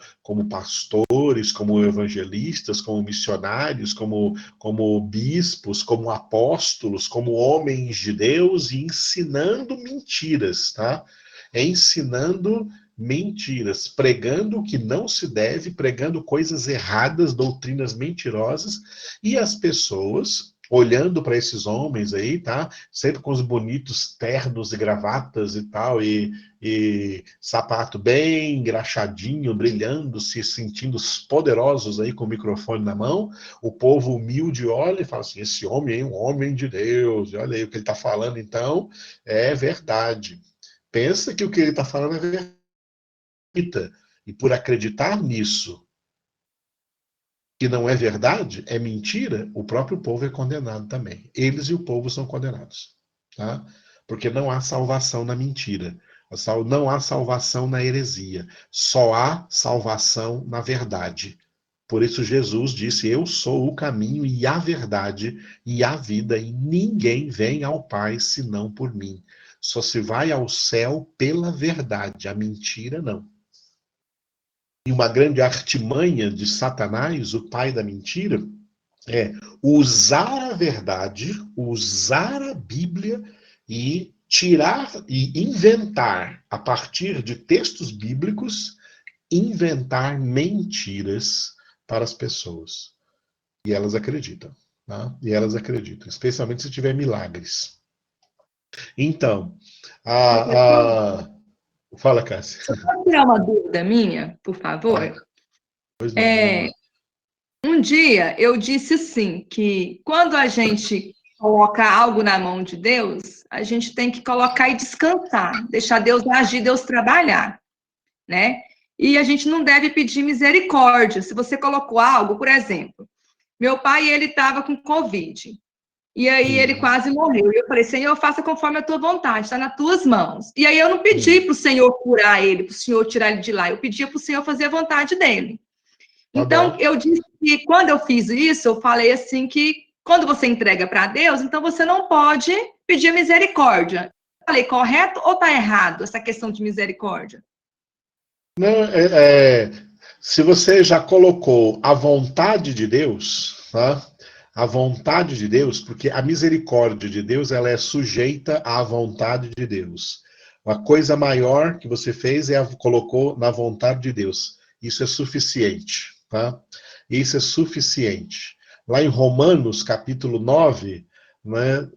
pastores, como evangelistas, como missionários, como bispos, como apóstolos, como homens de Deus, e ensinando mentiras, tá? Ensinando mentiras, pregando o que não se deve, pregando coisas erradas, doutrinas mentirosas, e as pessoas olhando para esses homens aí, tá? Sempre com os bonitos ternos e gravatas e tal, e sapato bem engraxadinho, brilhando, se sentindo poderosos aí com o microfone na mão. O povo humilde olha e fala assim, esse homem é um homem de Deus, e olha aí o que ele está falando, então, é verdade. Pensa que o que ele está falando é verdade. E por acreditar nisso, que não é verdade, é mentira, o próprio povo é condenado também. Eles e o povo são condenados. Tá? Porque não há salvação na mentira. Não há salvação na heresia. Só há salvação na verdade. Por isso Jesus disse, eu sou o caminho e a verdade e a vida, e ninguém vem ao Pai senão por mim. Só se vai ao céu pela verdade, a mentira não. E uma grande artimanha de Satanás, o pai da mentira, é usar a verdade, usar a Bíblia e tirar e inventar, a partir de textos bíblicos, inventar mentiras para as pessoas. E elas acreditam. Tá? E elas acreditam, especialmente se tiver milagres. Então, fala, Cássia. Pode tirar uma dúvida minha, por favor? Pois não, Um dia eu disse assim, que quando a gente coloca algo na mão de Deus, a gente tem que colocar e descansar, deixar Deus agir, Deus trabalhar, né? E a gente não deve pedir misericórdia. Se você colocou algo, por exemplo, meu pai, ele estava com Covid, e aí ele quase morreu. E eu falei, Senhor, faça conforme a tua vontade, está nas tuas mãos. E aí eu não pedi para o Senhor curar ele, para o Senhor tirar ele de lá, eu pedia para o Senhor fazer a vontade dele. Então, eu disse que quando eu fiz isso, eu falei assim que quando você entrega para Deus, então você não pode pedir misericórdia. Eu falei, correto ou está errado essa questão de misericórdia? Não, se você já colocou a vontade de Deus, tá? A vontade de Deus, porque a misericórdia de Deus, ela é sujeita à vontade de Deus. Uma coisa maior que você fez colocou na vontade de Deus. Isso é suficiente, tá? Isso é suficiente. Lá em Romanos, capítulo 9, né,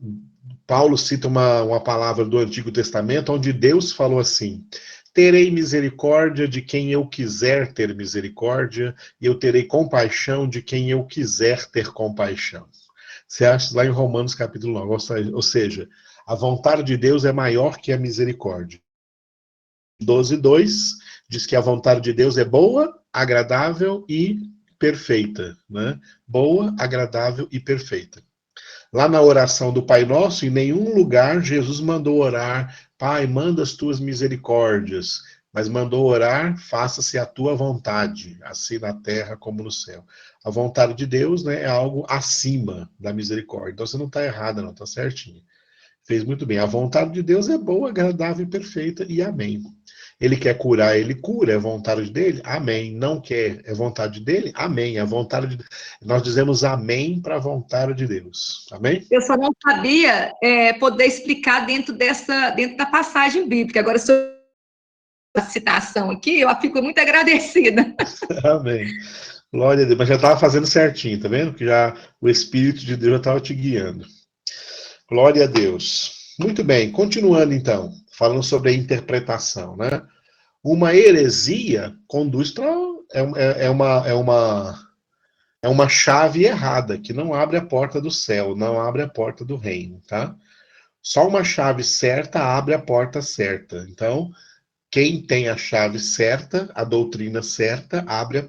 Paulo cita uma palavra do Antigo Testamento, onde Deus falou assim, terei misericórdia de quem eu quiser ter misericórdia, e eu terei compaixão de quem eu quiser ter compaixão. Você acha lá em Romanos capítulo 9, ou seja, a vontade de Deus é maior que a misericórdia. 12:2 diz que a vontade de Deus é boa, agradável e perfeita, né? Boa, agradável e perfeita. Lá na oração do Pai Nosso, em nenhum lugar Jesus mandou orar, Pai, manda as tuas misericórdias, mas mandou orar, faça-se a tua vontade, assim na terra como no céu. A vontade de Deus, né, é algo acima da misericórdia. Então você não está errada, não, está certinho. Fez muito bem. A vontade de Deus é boa, agradável e perfeita, e amém. Ele quer curar, ele cura, é vontade dele? Amém. Não quer, é vontade dele? Amém. A vontade de... Nós dizemos amém para a vontade de Deus. Amém? Eu só não sabia poder explicar dentro da passagem bíblica. Agora, se a citação aqui, eu fico muito agradecida. Amém. Glória a Deus. Mas já estava fazendo certinho, tá vendo? Que já o Espírito de Deus já estava te guiando. Glória a Deus. Muito bem, continuando então, falando sobre a interpretação, né? Uma heresia conduz para uma chave errada, que não abre a porta do céu, não abre a porta do reino, tá? Só uma chave certa abre a porta certa. Então, quem tem a chave certa, a doutrina certa, abre a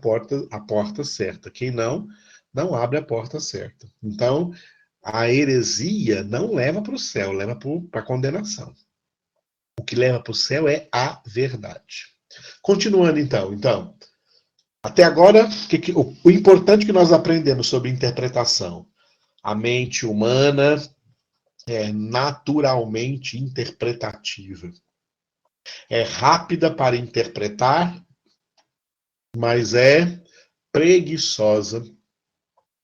porta certa. Quem não, não abre a porta certa. Então, a heresia não leva para o céu, leva para a condenação. O que leva para o céu é a verdade. Continuando então, até agora, o importante que nós aprendemos sobre interpretação. A mente humana é naturalmente interpretativa. É rápida para interpretar, mas é preguiçosa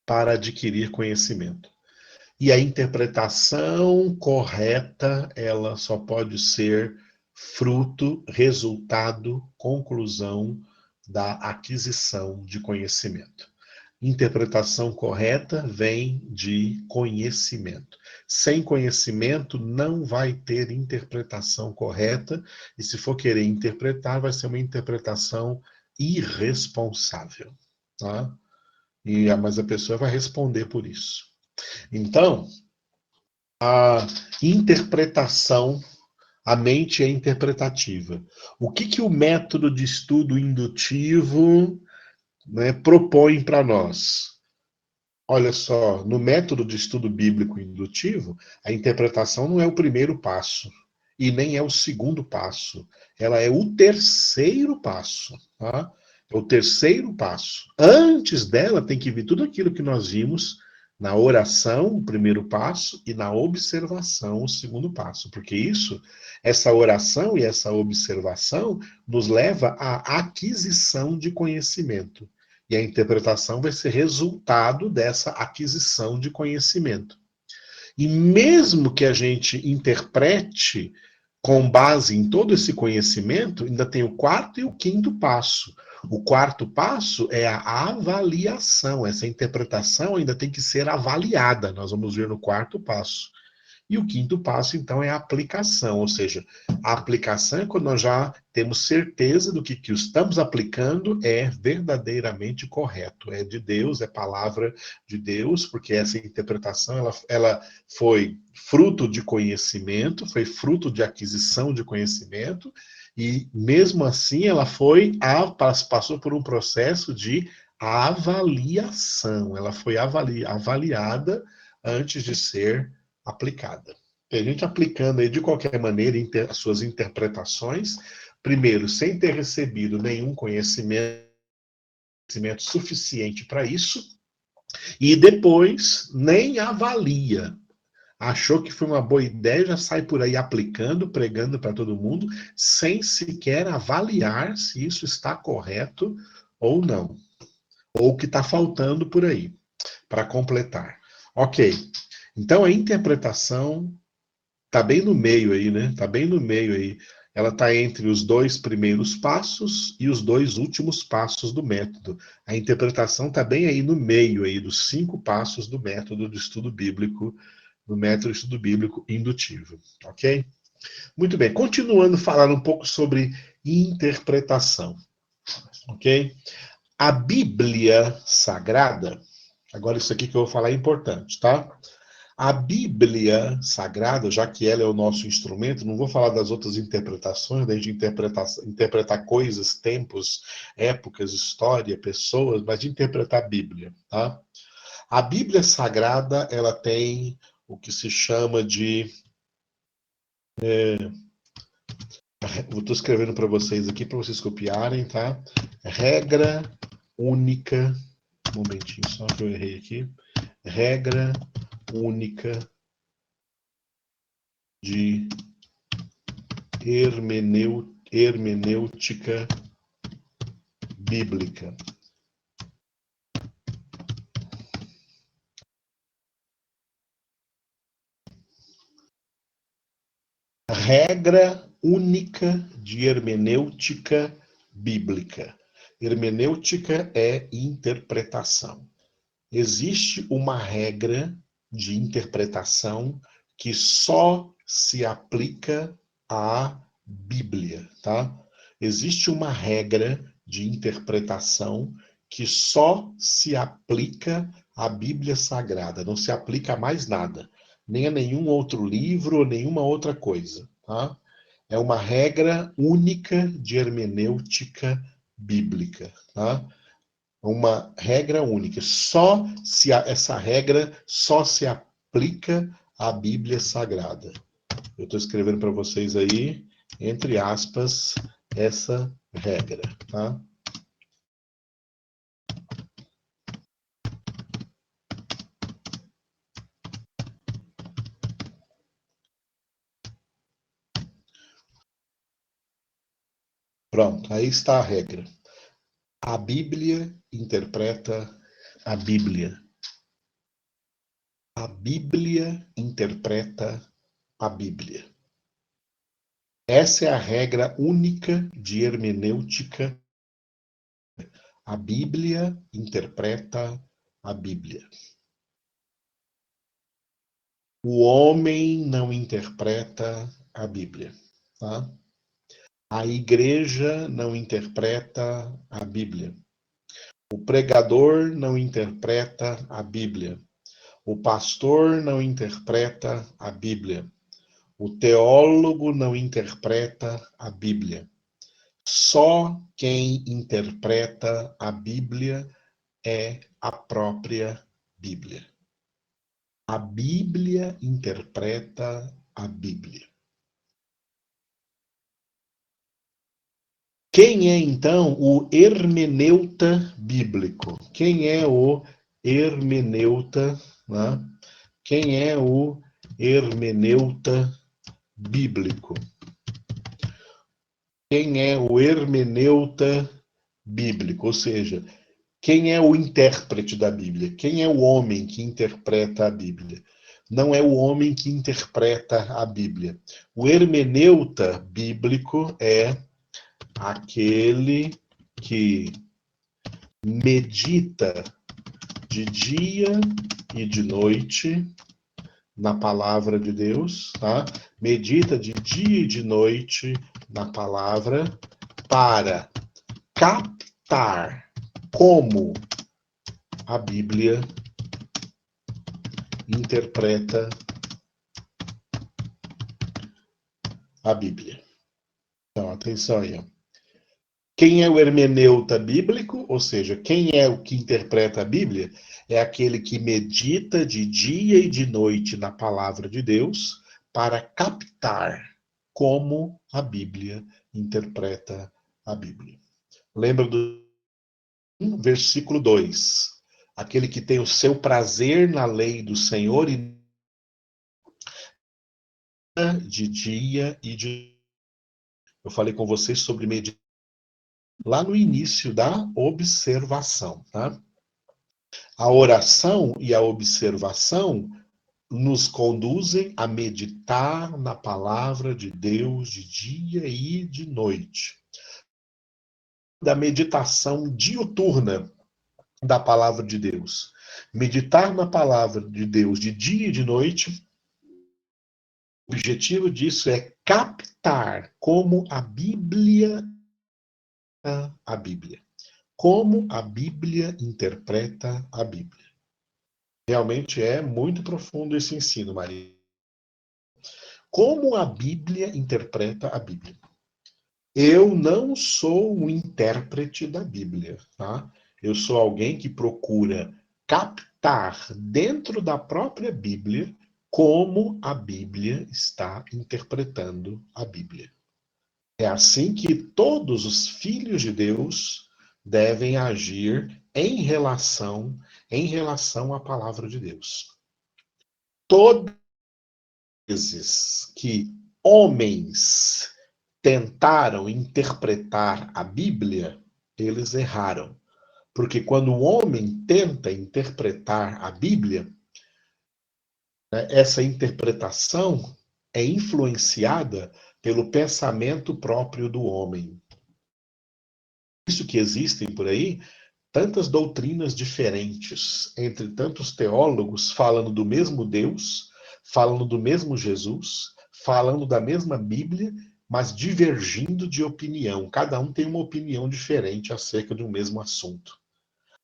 para adquirir conhecimento. E a interpretação correta, ela só pode ser fruto, resultado, conclusão da aquisição de conhecimento. Interpretação correta vem de conhecimento. Sem conhecimento, não vai ter interpretação correta, e se for querer interpretar, vai ser uma interpretação irresponsável. Tá? Mas a pessoa vai responder por isso. Então, a interpretação, a mente é interpretativa. O que o método de estudo indutivo, né, propõe para nós? Olha só, no método de estudo bíblico indutivo, a interpretação não é o primeiro passo e nem é o segundo passo. Ela é o terceiro passo. Tá? É o terceiro passo. Antes dela tem que vir tudo aquilo que nós vimos na oração, o primeiro passo, e na observação, o segundo passo. Porque essa oração e essa observação nos leva à aquisição de conhecimento. E a interpretação vai ser resultado dessa aquisição de conhecimento. E mesmo que a gente interprete com base em todo esse conhecimento, ainda tem o quarto e o quinto passo. O quarto passo é a avaliação. Essa interpretação ainda tem que ser avaliada. Nós vamos ver no quarto passo. E o quinto passo, então, é a aplicação, ou seja, a aplicação é quando nós já temos certeza do que estamos aplicando é verdadeiramente correto, é de Deus, é palavra de Deus, porque essa interpretação ela foi fruto de conhecimento, foi fruto de aquisição de conhecimento, e mesmo assim ela passou por um processo de avaliação, ela foi avaliada antes de ser aplicada. Tem gente aplicando aí de qualquer maneira as suas interpretações, primeiro, sem ter recebido nenhum conhecimento suficiente para isso, e depois nem avalia. Achou que foi uma boa ideia, já sai por aí aplicando, pregando para todo mundo, sem sequer avaliar se isso está correto ou não. Ou o que está faltando por aí, para completar. Ok. Então a interpretação está bem no meio aí, né? Está bem no meio aí. Ela está entre os 2 primeiros passos e os 2 últimos passos do método. A interpretação está bem aí no meio aí dos 5 passos do método de estudo bíblico, do método de estudo bíblico indutivo, ok? Muito bem. Continuando a falar um pouco sobre interpretação, ok? A Bíblia Sagrada, agora isso aqui que eu vou falar é importante, tá? A Bíblia Sagrada, já que ela é o nosso instrumento, não vou falar das outras interpretações, né, de interpretar coisas, tempos, épocas, história, pessoas, mas de interpretar a Bíblia, tá? A Bíblia Sagrada, ela tem o que se chama de... eu estou escrevendo para vocês aqui, para vocês copiarem, tá? Regra única... Um momentinho só que eu errei aqui. Regra única de hermenêutica bíblica. Regra única de hermenêutica bíblica. Hermenêutica é interpretação. Existe uma regra de interpretação que só se aplica à Bíblia, tá? Existe uma regra de interpretação que só se aplica à Bíblia Sagrada, não se aplica a mais nada, nem a nenhum outro livro ou nenhuma outra coisa, tá? É uma regra única de hermenêutica bíblica, tá? Uma regra única. Essa regra só se aplica à Bíblia Sagrada. Eu estou escrevendo para vocês aí, entre aspas, essa regra, tá? Pronto, aí está a regra. A Bíblia interpreta a Bíblia. A Bíblia interpreta a Bíblia. Essa é a regra única de hermenêutica. A Bíblia interpreta a Bíblia. O homem não interpreta a Bíblia. Tá? A igreja não interpreta a Bíblia. O pregador não interpreta a Bíblia. O pastor não interpreta a Bíblia. O teólogo não interpreta a Bíblia. Só quem interpreta a Bíblia é a própria Bíblia. A Bíblia interpreta a Bíblia. Quem é, então, o hermeneuta bíblico? Quem é o hermeneuta, né? Quem é o hermeneuta bíblico? Quem é o hermeneuta bíblico? Ou seja, quem é o intérprete da Bíblia? Quem é o homem que interpreta a Bíblia? Não é o homem que interpreta a Bíblia. O hermeneuta bíblico é aquele que medita de dia e de noite na palavra de Deus, tá? Medita de dia e de noite na palavra para captar como a Bíblia interpreta a Bíblia. Então, atenção aí, ó. Quem é o hermeneuta bíblico, ou seja, quem é o que interpreta a Bíblia, é aquele que medita de dia e de noite na palavra de Deus para captar como a Bíblia interpreta a Bíblia. Lembra do versículo 2. Aquele que tem o seu prazer na lei do Senhor e de dia e de... Eu falei com vocês sobre meditação lá no início da observação, tá? A oração e a observação nos conduzem a meditar na palavra de Deus de dia e de noite. Da meditação diuturna da palavra de Deus. Meditar na palavra de Deus de dia e de noite, o objetivo disso é captar como a Bíblia como a Bíblia interpreta a Bíblia. Realmente é muito profundo esse ensino, Maria. Como a Bíblia interpreta a Bíblia? Eu não sou um intérprete da Bíblia, tá? Eu sou alguém que procura captar dentro da própria Bíblia como a Bíblia está interpretando a Bíblia. É assim que todos os filhos de Deus devem agir em relação à palavra de Deus. Todas as vezes que homens tentaram interpretar a Bíblia, eles erraram. Porque quando o homem tenta interpretar a Bíblia, né, essa interpretação é influenciada pelo pensamento próprio do homem. Isso que existem por aí tantas doutrinas diferentes entre tantos teólogos falando do mesmo Deus, falando do mesmo Jesus, falando da mesma Bíblia, mas divergindo de opinião. Cada um tem uma opinião diferente acerca de um mesmo assunto.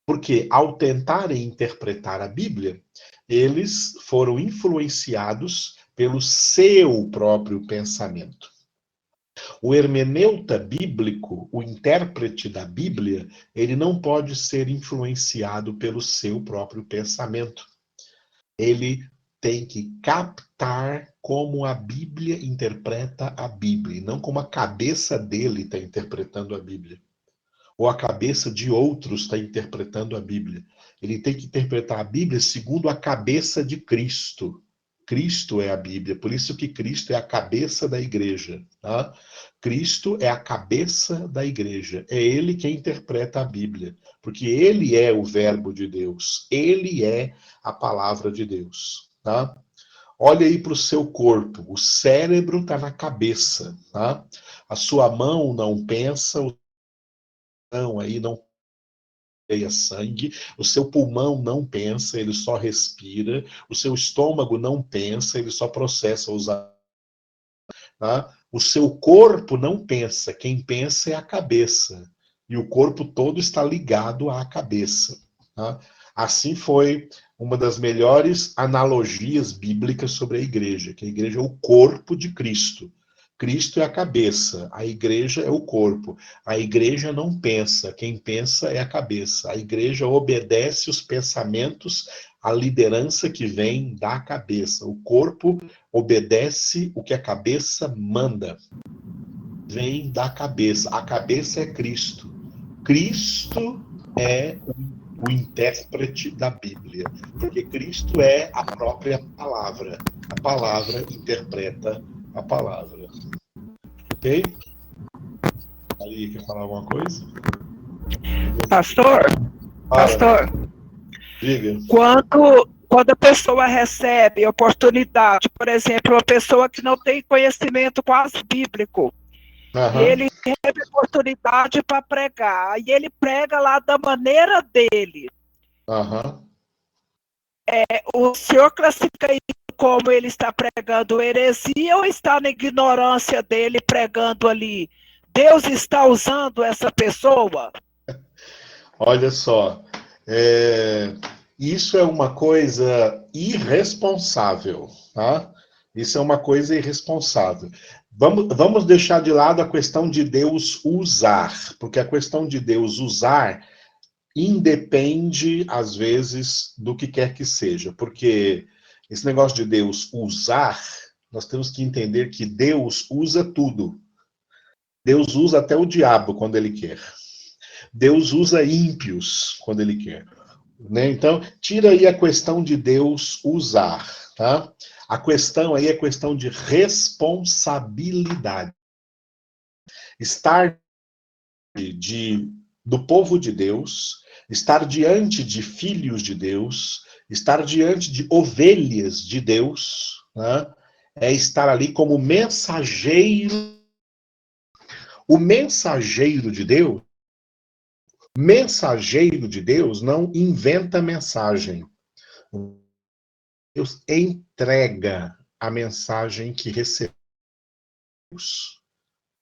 Porque ao tentarem interpretar a Bíblia, eles foram influenciados pelo seu próprio pensamento. O hermeneuta bíblico, o intérprete da Bíblia, ele não pode ser influenciado pelo seu próprio pensamento. Ele tem que captar como a Bíblia interpreta a Bíblia, e não como a cabeça dele está interpretando a Bíblia, ou a cabeça de outros está interpretando a Bíblia. Ele tem que interpretar a Bíblia segundo a cabeça de Cristo. Cristo é a Bíblia, por isso que Cristo é a cabeça da igreja. Tá? Cristo é a cabeça da igreja, é ele quem interpreta a Bíblia, porque ele é o verbo de Deus, ele é a palavra de Deus. Tá? Olha aí para o seu corpo, o cérebro está na cabeça. Tá? A sua mão não pensa, o não aí não sangue, o seu pulmão não pensa, ele só respira, o seu estômago não pensa, ele só processa os alimentos. Tá? O seu corpo não pensa, quem pensa é a cabeça. E o corpo todo está ligado à cabeça. Tá? Assim foi uma das melhores analogias bíblicas sobre a igreja, que a igreja é o corpo de Cristo. Cristo é a cabeça, a igreja é o corpo. A igreja não pensa, quem pensa é a cabeça. A igreja obedece os pensamentos, a liderança que vem da cabeça. O corpo obedece o que a cabeça manda. Vem da cabeça. A cabeça é Cristo. Cristo é o intérprete da Bíblia, porque Cristo é a própria palavra. A palavra interpreta a palavra. Ok? Ali, quer falar alguma coisa? Pastor, diga. Quando a pessoa recebe oportunidade, por exemplo, uma pessoa que não tem conhecimento quase bíblico, e ele recebe oportunidade para pregar, e ele prega lá da maneira dele. O senhor classifica isso como ele está pregando heresia ou está na ignorância dele pregando ali? Deus está usando essa pessoa? Olha só, isso é uma coisa irresponsável, tá? Isso é uma coisa irresponsável. Vamos deixar de lado a questão de Deus usar, porque a questão de Deus usar independe, às vezes, do que quer que seja, porque esse negócio de Deus usar, nós temos que entender que Deus usa tudo. Deus usa até o diabo quando ele quer. Deus usa ímpios quando ele quer. Né? Então, tira aí a questão de Deus usar. Tá? A questão aí é questão de responsabilidade. Estar do povo de Deus, estar diante de filhos de Deus, estar diante de ovelhas de Deus, né? É estar ali como mensageiro. O mensageiro de Deus não inventa mensagem. Deus entrega a mensagem que recebemos.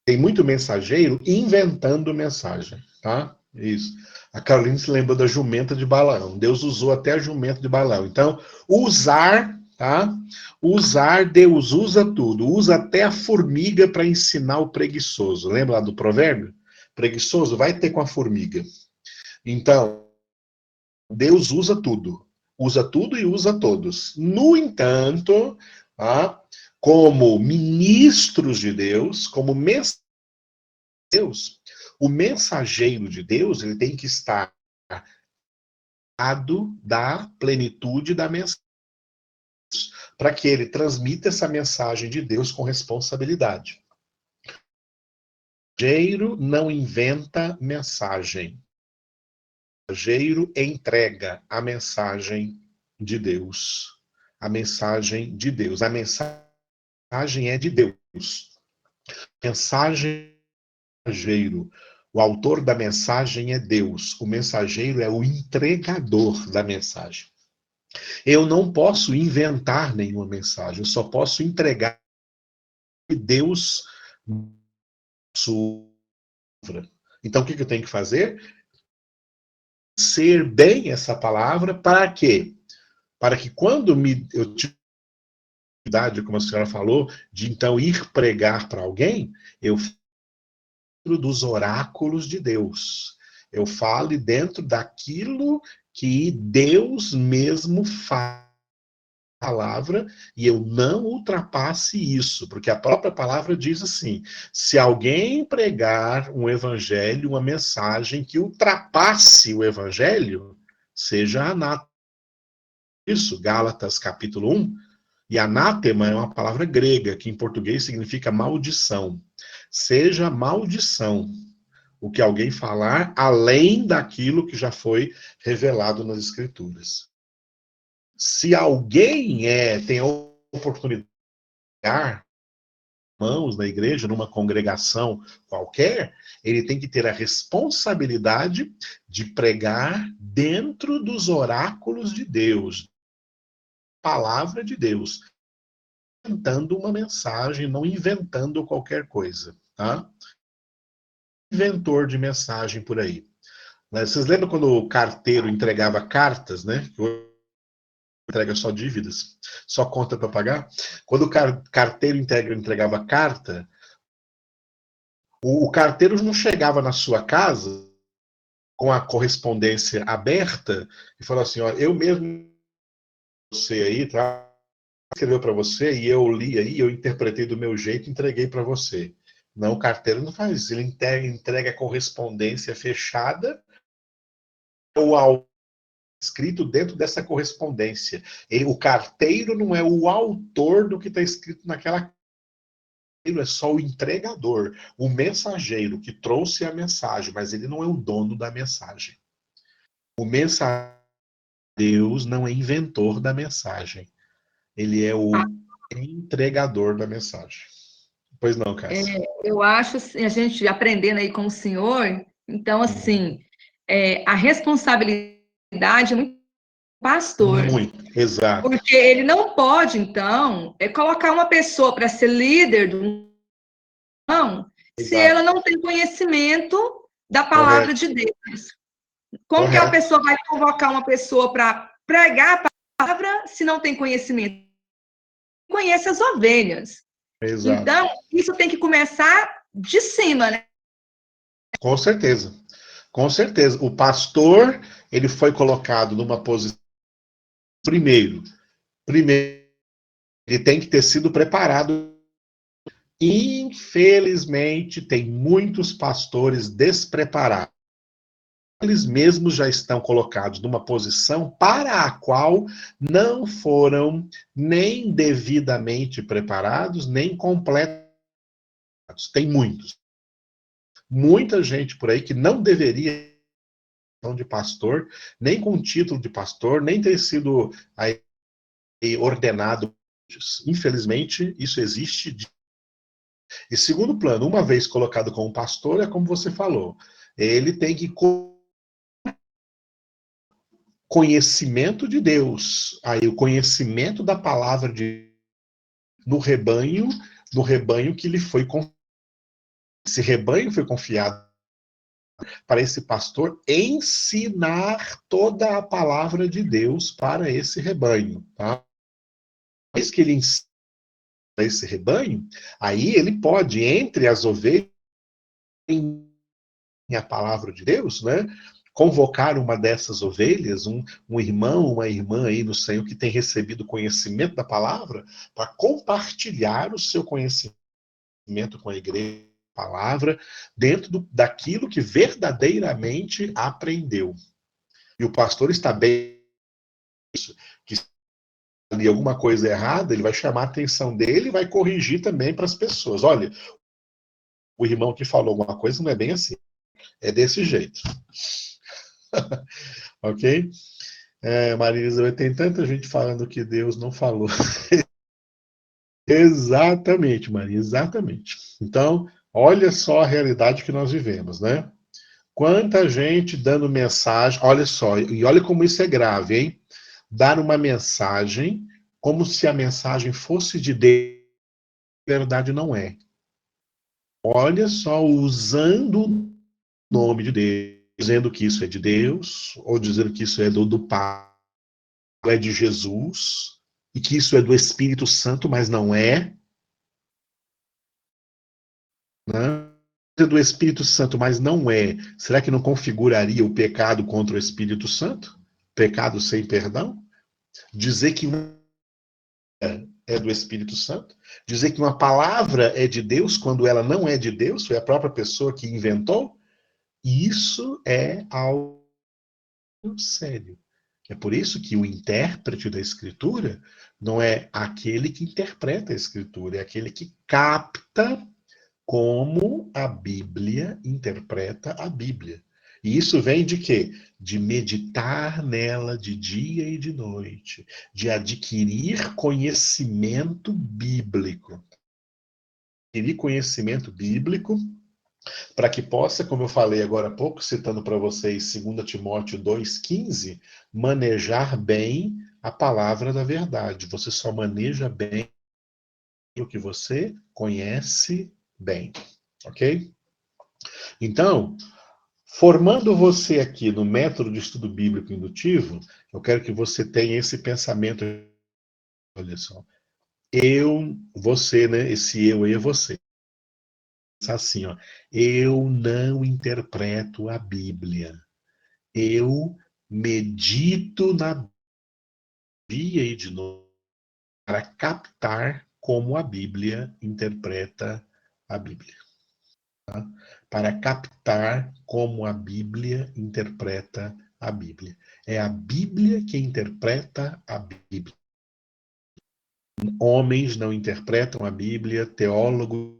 Tem muito mensageiro inventando mensagem, tá? Isso. A Carolina se lembrou da jumenta de Balaão. Deus usou até a jumenta de Balaão. Então, usar, tá? Usar, Deus usa tudo. Usa até a formiga para ensinar o preguiçoso. Lembra lá do provérbio? Preguiçoso, vai ter com a formiga. Então, Deus usa tudo. Usa tudo e usa todos. No entanto, tá? Como ministros de Deus, como mensageiros de Deus, o mensageiro de Deus, ele tem que estar dado da plenitude da mensagem, para que ele transmita essa mensagem de Deus com responsabilidade. O mensageiro não inventa mensagem. O mensageiro entrega a mensagem de Deus. A mensagem de Deus. A mensagem é de Deus. Mensageiro. O autor da mensagem é Deus. O mensageiro é o entregador da mensagem. Eu não posso inventar nenhuma mensagem. Eu só posso entregar que Deus sofra. Então, o que eu tenho que fazer? Ser bem essa palavra, para quê? Para que quando eu tive a como a senhora falou, de então ir pregar para alguém, eu falo dos oráculos de Deus. Eu falo dentro daquilo que Deus mesmo fala. Palavra, e eu não ultrapasse isso, porque a própria palavra diz assim: se alguém pregar um evangelho, uma mensagem que ultrapasse o evangelho, seja anátema. Isso, Gálatas capítulo 1, e anátema é uma palavra grega, que em português significa maldição. Seja maldição o que alguém falar além daquilo que já foi revelado nas Escrituras. Se alguém tem a oportunidade, irmãos na igreja, numa congregação qualquer, ele tem que ter a responsabilidade de pregar dentro dos oráculos de Deus, palavra de Deus, inventando uma mensagem, não inventando qualquer coisa, tá? Inventor de mensagem por aí. Vocês lembram quando o carteiro entregava cartas, né? Entrega só dívidas, só conta para pagar? Quando o carteiro entregava carta, o carteiro não chegava na sua casa com a correspondência aberta e falou assim, ó, eu mesmo você aí, tá? Escreveu para você e eu li aí, eu interpretei do meu jeito e entreguei para você. Não, o carteiro não faz isso, ele entrega a correspondência fechada ou ao escrito dentro dessa correspondência. O carteiro não é o autor do que está escrito naquela. Ele é só o entregador, o mensageiro que trouxe a mensagem, mas ele não é o dono da mensagem. O mensageiro de Deus não é inventor da mensagem. Ele é o entregador da mensagem. Pois não, Cássia? Eu acho, assim, a gente aprendendo aí com o senhor, então, assim, a responsabilidade é muito pastor. Muito, exato. Porque ele não pode, então, colocar uma pessoa para ser líder do não, se ela não tem conhecimento da palavra de Deus. Como que a pessoa vai convocar uma pessoa para pregar a palavra se não tem conhecimento? Conhece as ovelhas. Exato. Então, isso tem que começar de cima, né? Com certeza. Com certeza. O pastor, ele foi colocado numa posição. Primeiro, ele tem que ter sido preparado. Infelizmente, tem muitos pastores despreparados. Eles mesmos já estão colocados numa posição para a qual não foram nem devidamente preparados, nem completados. Tem muitos. Muita gente por aí que não deveria de pastor, nem com título de pastor, nem ter sido aí ordenado. Infelizmente, isso existe. E segundo plano, uma vez colocado como pastor, é como você falou, ele tem que conhecimento de Deus, aí o conhecimento da palavra de no rebanho que lhe foi confiado. Esse rebanho foi confiado para esse pastor ensinar toda a palavra de Deus para esse rebanho, tá? Depois que ele ensina esse rebanho, aí ele pode, entre as ovelhas, em a palavra de Deus, né? Convocar uma dessas ovelhas, um irmão, uma irmã aí no Senhor que tem recebido conhecimento da palavra, para compartilhar o seu conhecimento com a igreja, a palavra, dentro daquilo que verdadeiramente aprendeu. E o pastor está bem isso, que ali alguma coisa errada, ele vai chamar a atenção dele e vai corrigir também para as pessoas. Olha, o irmão que falou alguma coisa não é bem assim. É desse jeito. Ok? Maria Elizabeth, tem tanta gente falando que Deus não falou. Exatamente, Maria, exatamente. Então, olha só a realidade que nós vivemos, né? Quanta gente dando mensagem, olha só, e olha como isso é grave, hein? Dar uma mensagem como se a mensagem fosse de Deus, na verdade não é. Olha só, usando o nome de Deus, dizendo que isso é de Deus, ou dizendo que isso é do Pai, é de Jesus, e que isso é do Espírito Santo, mas não é. Né? É do Espírito Santo, mas não é. Será que não configuraria o pecado contra o Espírito Santo? Pecado sem perdão? Dizer que é do Espírito Santo? Dizer que uma palavra é de Deus quando ela não é de Deus, foi a própria pessoa que inventou? Isso é algo sério. É por isso que o intérprete da Escritura não é aquele que interpreta a Escritura, é aquele que capta como a Bíblia interpreta a Bíblia. E isso vem de quê? De meditar nela de dia e de noite, de adquirir conhecimento bíblico. adquirir conhecimento bíblico, para que possa, como eu falei agora há pouco, citando para vocês 2 Timóteo 2,15, manejar bem a palavra da verdade. Você só maneja bem o que você conhece bem, ok? Então, formando você aqui no método de estudo bíblico indutivo, eu quero que você tenha esse pensamento. Olha só. Eu, você, né? Esse eu aí é você. Assim, ó. Eu não interpreto a Bíblia. Eu medito na Bíblia e de novo para captar como a Bíblia interpreta a Bíblia. Tá? Para captar como a Bíblia interpreta a Bíblia. É a Bíblia que interpreta a Bíblia. Homens não interpretam a Bíblia, teólogos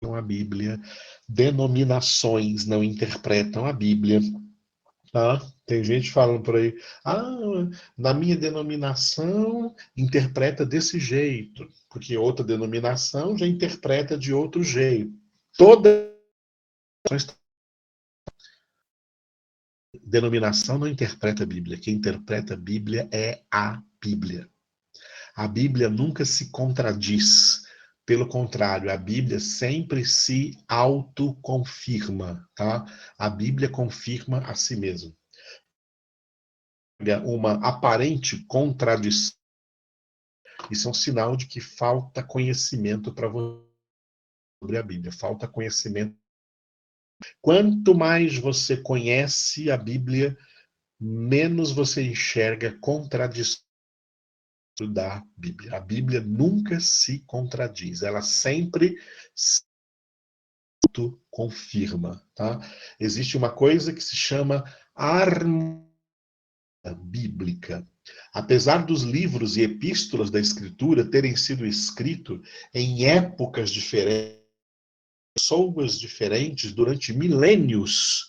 não a Bíblia, denominações não interpretam a Bíblia. Tá? Tem gente falando por aí, na minha denominação interpreta desse jeito, porque outra denominação já interpreta de outro jeito. Toda denominação não interpreta a Bíblia. Quem interpreta a Bíblia é a Bíblia. A Bíblia nunca se contradiz. Pelo contrário, a Bíblia sempre se autoconfirma, tá? A Bíblia confirma a si mesma. Uma aparente contradição, isso é um sinal de que falta conhecimento para você sobre a Bíblia, falta conhecimento. Quanto mais você conhece a Bíblia, menos você enxerga contradições da Bíblia. A Bíblia nunca se contradiz, ela sempre se confirma, tá? Existe uma coisa que se chama harmonia bíblica. Apesar dos livros e epístolas da Escritura terem sido escritos em épocas diferentes, pessoas diferentes, durante milênios,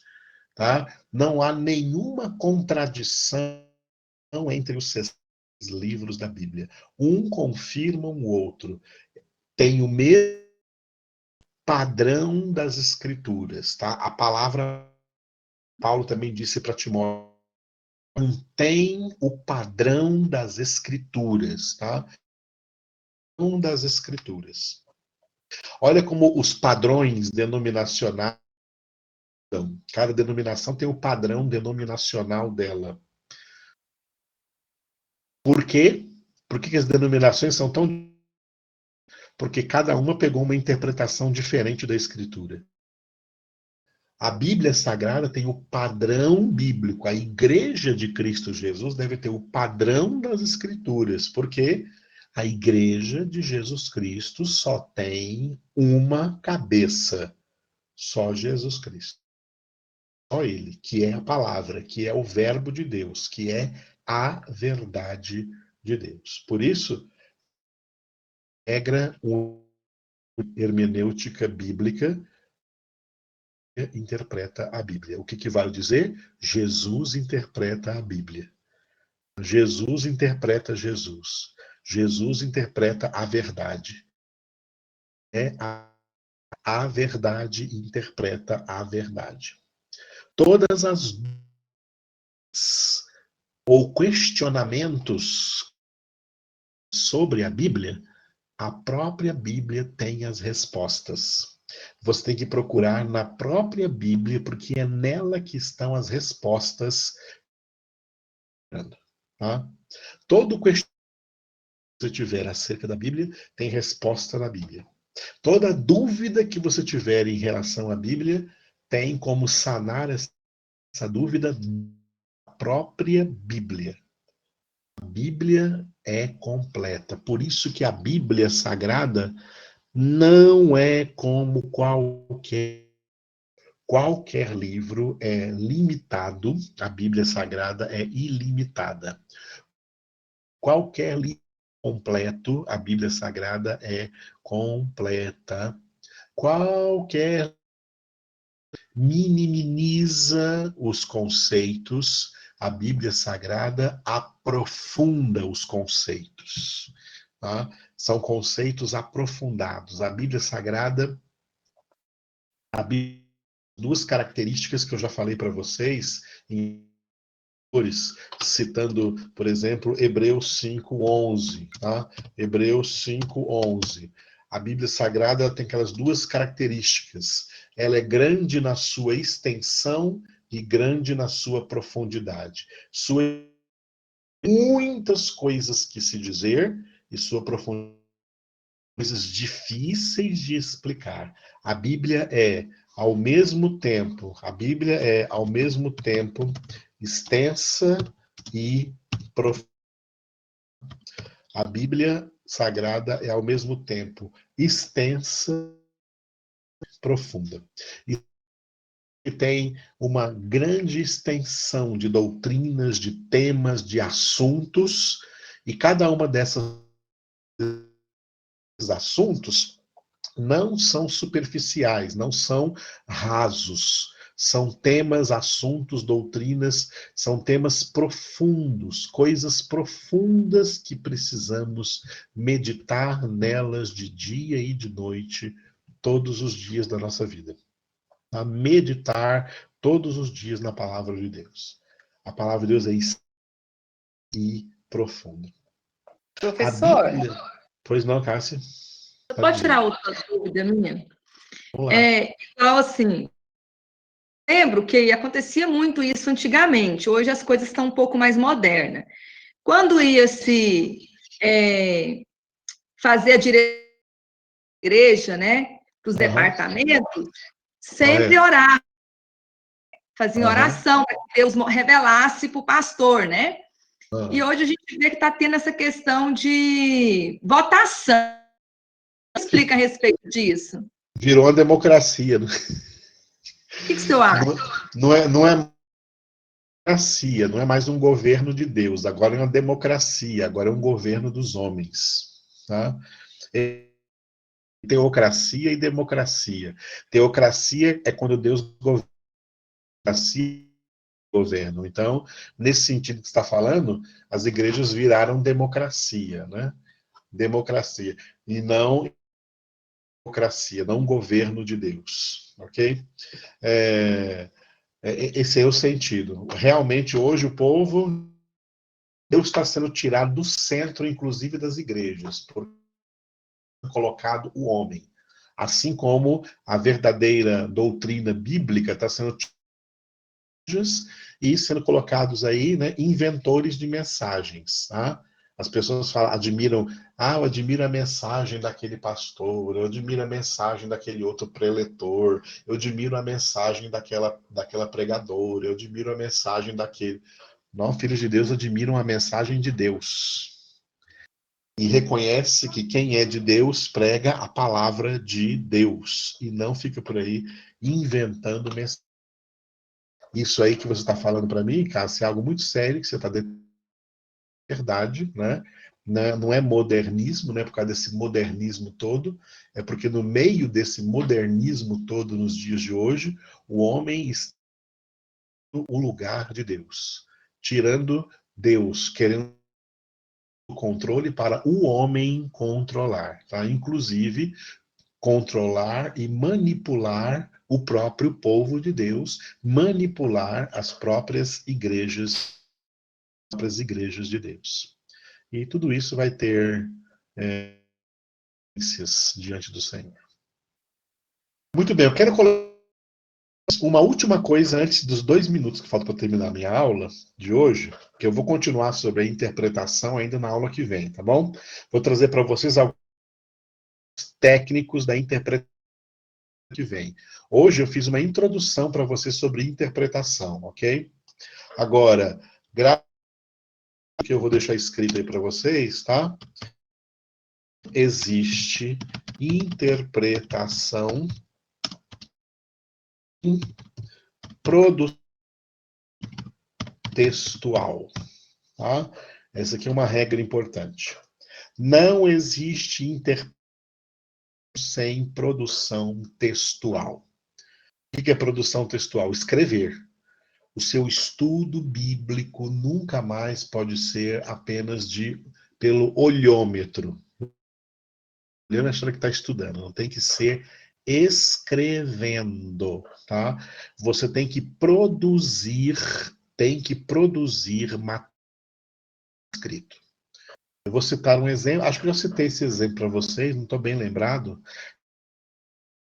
tá? Não há nenhuma contradição entre os livros da Bíblia. Um confirma o outro. Tem o mesmo padrão das Escrituras, tá? A palavra, Paulo também disse para Timóteo, tem o padrão das Escrituras, tá? Um das Escrituras. Olha como os padrões denominacionais, cada denominação tem o padrão denominacional dela. Por quê? Por que as denominações são tão... Porque cada uma pegou uma interpretação diferente da Escritura. A Bíblia Sagrada tem o padrão bíblico. A Igreja de Cristo Jesus deve ter o padrão das Escrituras. Porque a Igreja de Jesus Cristo só tem uma cabeça. Só Jesus Cristo. Só Ele, que é a palavra, que é o verbo de Deus, que é a verdade de Deus. Por isso, regra uma hermenêutica bíblica interpreta a Bíblia. O que vale dizer? Jesus interpreta a Bíblia. Jesus interpreta Jesus. Jesus interpreta a verdade. A verdade interpreta a verdade. Todas as ou questionamentos sobre a Bíblia, a própria Bíblia tem as respostas. Você tem que procurar na própria Bíblia, porque é nela que estão as respostas. Tá? Todo questionamento que você tiver acerca da Bíblia, tem resposta na Bíblia. Toda dúvida que você tiver em relação à Bíblia, tem como sanar essa dúvida na própria Bíblia. A Bíblia é completa. Por isso que a Bíblia Sagrada não é como qualquer livro, é limitado. A Bíblia Sagrada é ilimitada. Qualquer livro completo, a Bíblia Sagrada é completa. Qualquer minimiza os conceitos, a Bíblia Sagrada aprofunda os conceitos. tá? São conceitos aprofundados. A Bíblia Sagrada, duas características que eu já falei para vocês, citando, por exemplo, Hebreus 5:11, tá? Hebreus 5:11. A Bíblia Sagrada tem aquelas duas características. Ela é grande na sua extensão e grande na sua profundidade. Muitas coisas que se dizer e sua profundidade, coisas difíceis de explicar. A Bíblia é ao mesmo tempo extensa e profunda. A Bíblia Sagrada é ao mesmo tempo extensa e profunda. E tem uma grande extensão de doutrinas, de temas, de assuntos, e cada uma desses assuntos não são superficiais, não são rasos. São temas, assuntos, doutrinas, são temas profundos, coisas profundas que precisamos meditar nelas de dia e de noite, todos os dias da nossa vida. A meditar todos os dias na palavra de Deus. A palavra de Deus é e profunda. Professor, Pois não, Cássia? pode tirar outra dúvida minha? Vamos lá. Então, assim, lembro que acontecia muito isso antigamente, hoje as coisas estão um pouco mais modernas. Quando ia se fazer a igreja, né, para os departamentos, sempre orava, fazia oração para que Deus revelasse para o pastor, né? E hoje a gente vê que está tendo essa questão de votação. Explica a respeito disso. Virou uma democracia. O que o senhor acha? Não é democracia, não é mais um governo de Deus, agora é uma democracia, agora é um governo dos homens. Tá? Teocracia e democracia. Teocracia é quando Deus governa. Governo. Então, nesse sentido que você está falando, as igrejas viraram democracia, né? Democracia. E não democracia, não governo de Deus. Ok? Esse é o sentido. Realmente, hoje, o povo, Deus está sendo tirado do centro, inclusive, das igrejas, por colocado o homem. Assim como a verdadeira doutrina bíblica está sendo e sendo colocados aí, né, inventores de mensagens, tá? As pessoas falam, admiram, eu admiro a mensagem daquele pastor, eu admiro a mensagem daquele outro preletor, eu admiro a mensagem daquela pregadora, eu admiro a mensagem daquele... Não, filhos de Deus admiram a mensagem de Deus. E reconhece que quem é de Deus prega a palavra de Deus, e não fica por aí inventando mensagens. Isso aí que você está falando para mim, Cássio, é algo muito sério, que você está dizendo verdade, né? Não é modernismo, né? Por causa desse modernismo todo, é porque no meio desse modernismo todo nos dias de hoje, o homem está no lugar de Deus, tirando Deus, querendo o controle para o homem controlar, tá? Inclusive, controlar e manipular o próprio povo de Deus, manipular as próprias igrejas de Deus. E tudo isso vai ter diante do Senhor. Muito bem, eu quero colocar uma última coisa antes dos 2 minutos que faltam para terminar a minha aula de hoje, que eu vou continuar sobre a interpretação ainda na aula que vem, tá bom? Vou trazer para vocês alguns técnicos da interpretação que vem. Hoje eu fiz uma introdução para vocês sobre interpretação, ok? Agora, que eu vou deixar escrito aí para vocês, tá? Existe interpretação, produção textual, tá? Essa aqui é uma regra importante. Não existe interpretação sem produção textual. O que é produção textual? Escrever. O seu estudo bíblico nunca mais pode ser apenas pelo olhômetro. lendo achando que está estudando, não tem que ser escrevendo, tá? Você tem que produzir material escrito. Eu vou citar um exemplo, acho que eu já citei esse exemplo para vocês, não estou bem lembrado.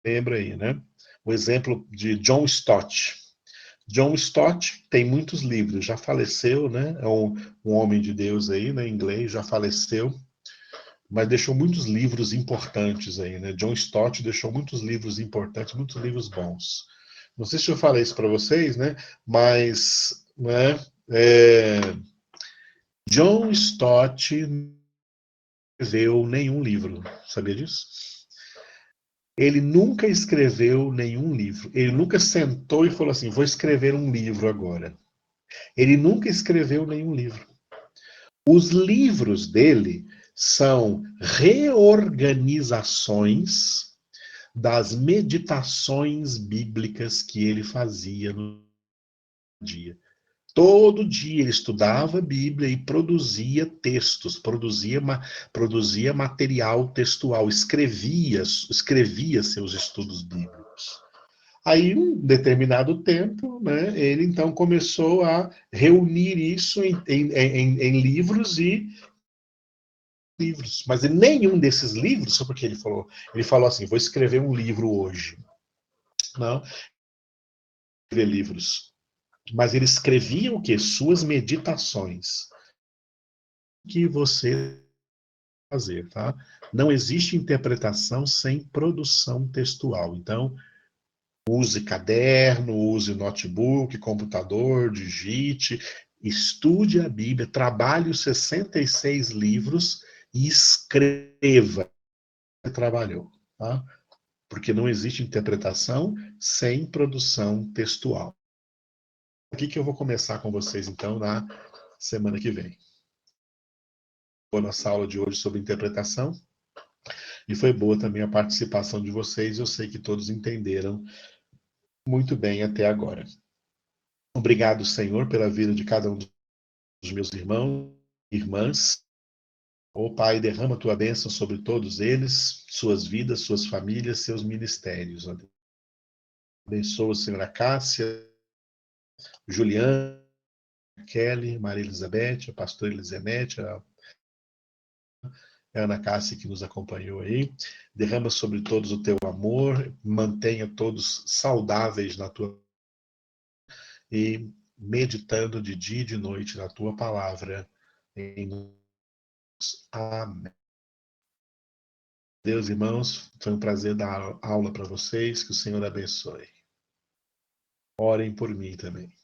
Lembra aí, né? O exemplo de John Stott. John Stott tem muitos livros, já faleceu, né? É um homem de Deus aí, né? Em inglês, já faleceu, mas deixou muitos livros importantes aí, né? John Stott deixou muitos livros importantes, muitos livros bons. Não sei se eu falei isso para vocês, né? Mas, né? John Stott não escreveu nenhum livro, sabia disso? Ele nunca escreveu nenhum livro. Ele nunca sentou e falou assim: vou escrever um livro agora. Ele nunca escreveu nenhum livro. Os livros dele são reorganizações das meditações bíblicas que ele fazia no dia. Todo dia ele estudava a Bíblia e produzia textos, produzia material textual, escrevia seus estudos bíblicos. Aí, em um determinado tempo, né, ele então começou a reunir isso em livros e livros. Mas em nenhum desses livros, só porque ele falou assim, vou escrever um livro hoje. Não, escrever livros. Mas ele escrevia o quê? Suas meditações. O que você fazer, tá? Não existe interpretação sem produção textual. Então, use caderno, use notebook, computador, digite, estude a Bíblia, trabalhe os 66 livros e escreva o que trabalhou, tá? Porque não existe interpretação sem produção textual. Aqui que eu vou começar com vocês, então, na semana que vem. Foi nossa aula de hoje sobre interpretação. E foi boa também a participação de vocês. Eu sei que todos entenderam muito bem até agora. Obrigado, Senhor, pela vida de cada um dos meus irmãos e irmãs. Ó Pai, derrama a tua bênção sobre todos eles, suas vidas, suas famílias, seus ministérios. Abençoa, Senhor, a Cássia, Juliana, Kelly, Maria Elizabeth, a pastora Elisenete, a Ana Cássia que nos acompanhou aí. Derrama sobre todos o teu amor, mantenha todos saudáveis na tua e meditando de dia e de noite na tua palavra. Amém. Deus, irmãos, foi um prazer dar aula para vocês. Que o Senhor abençoe. Orem por mim também.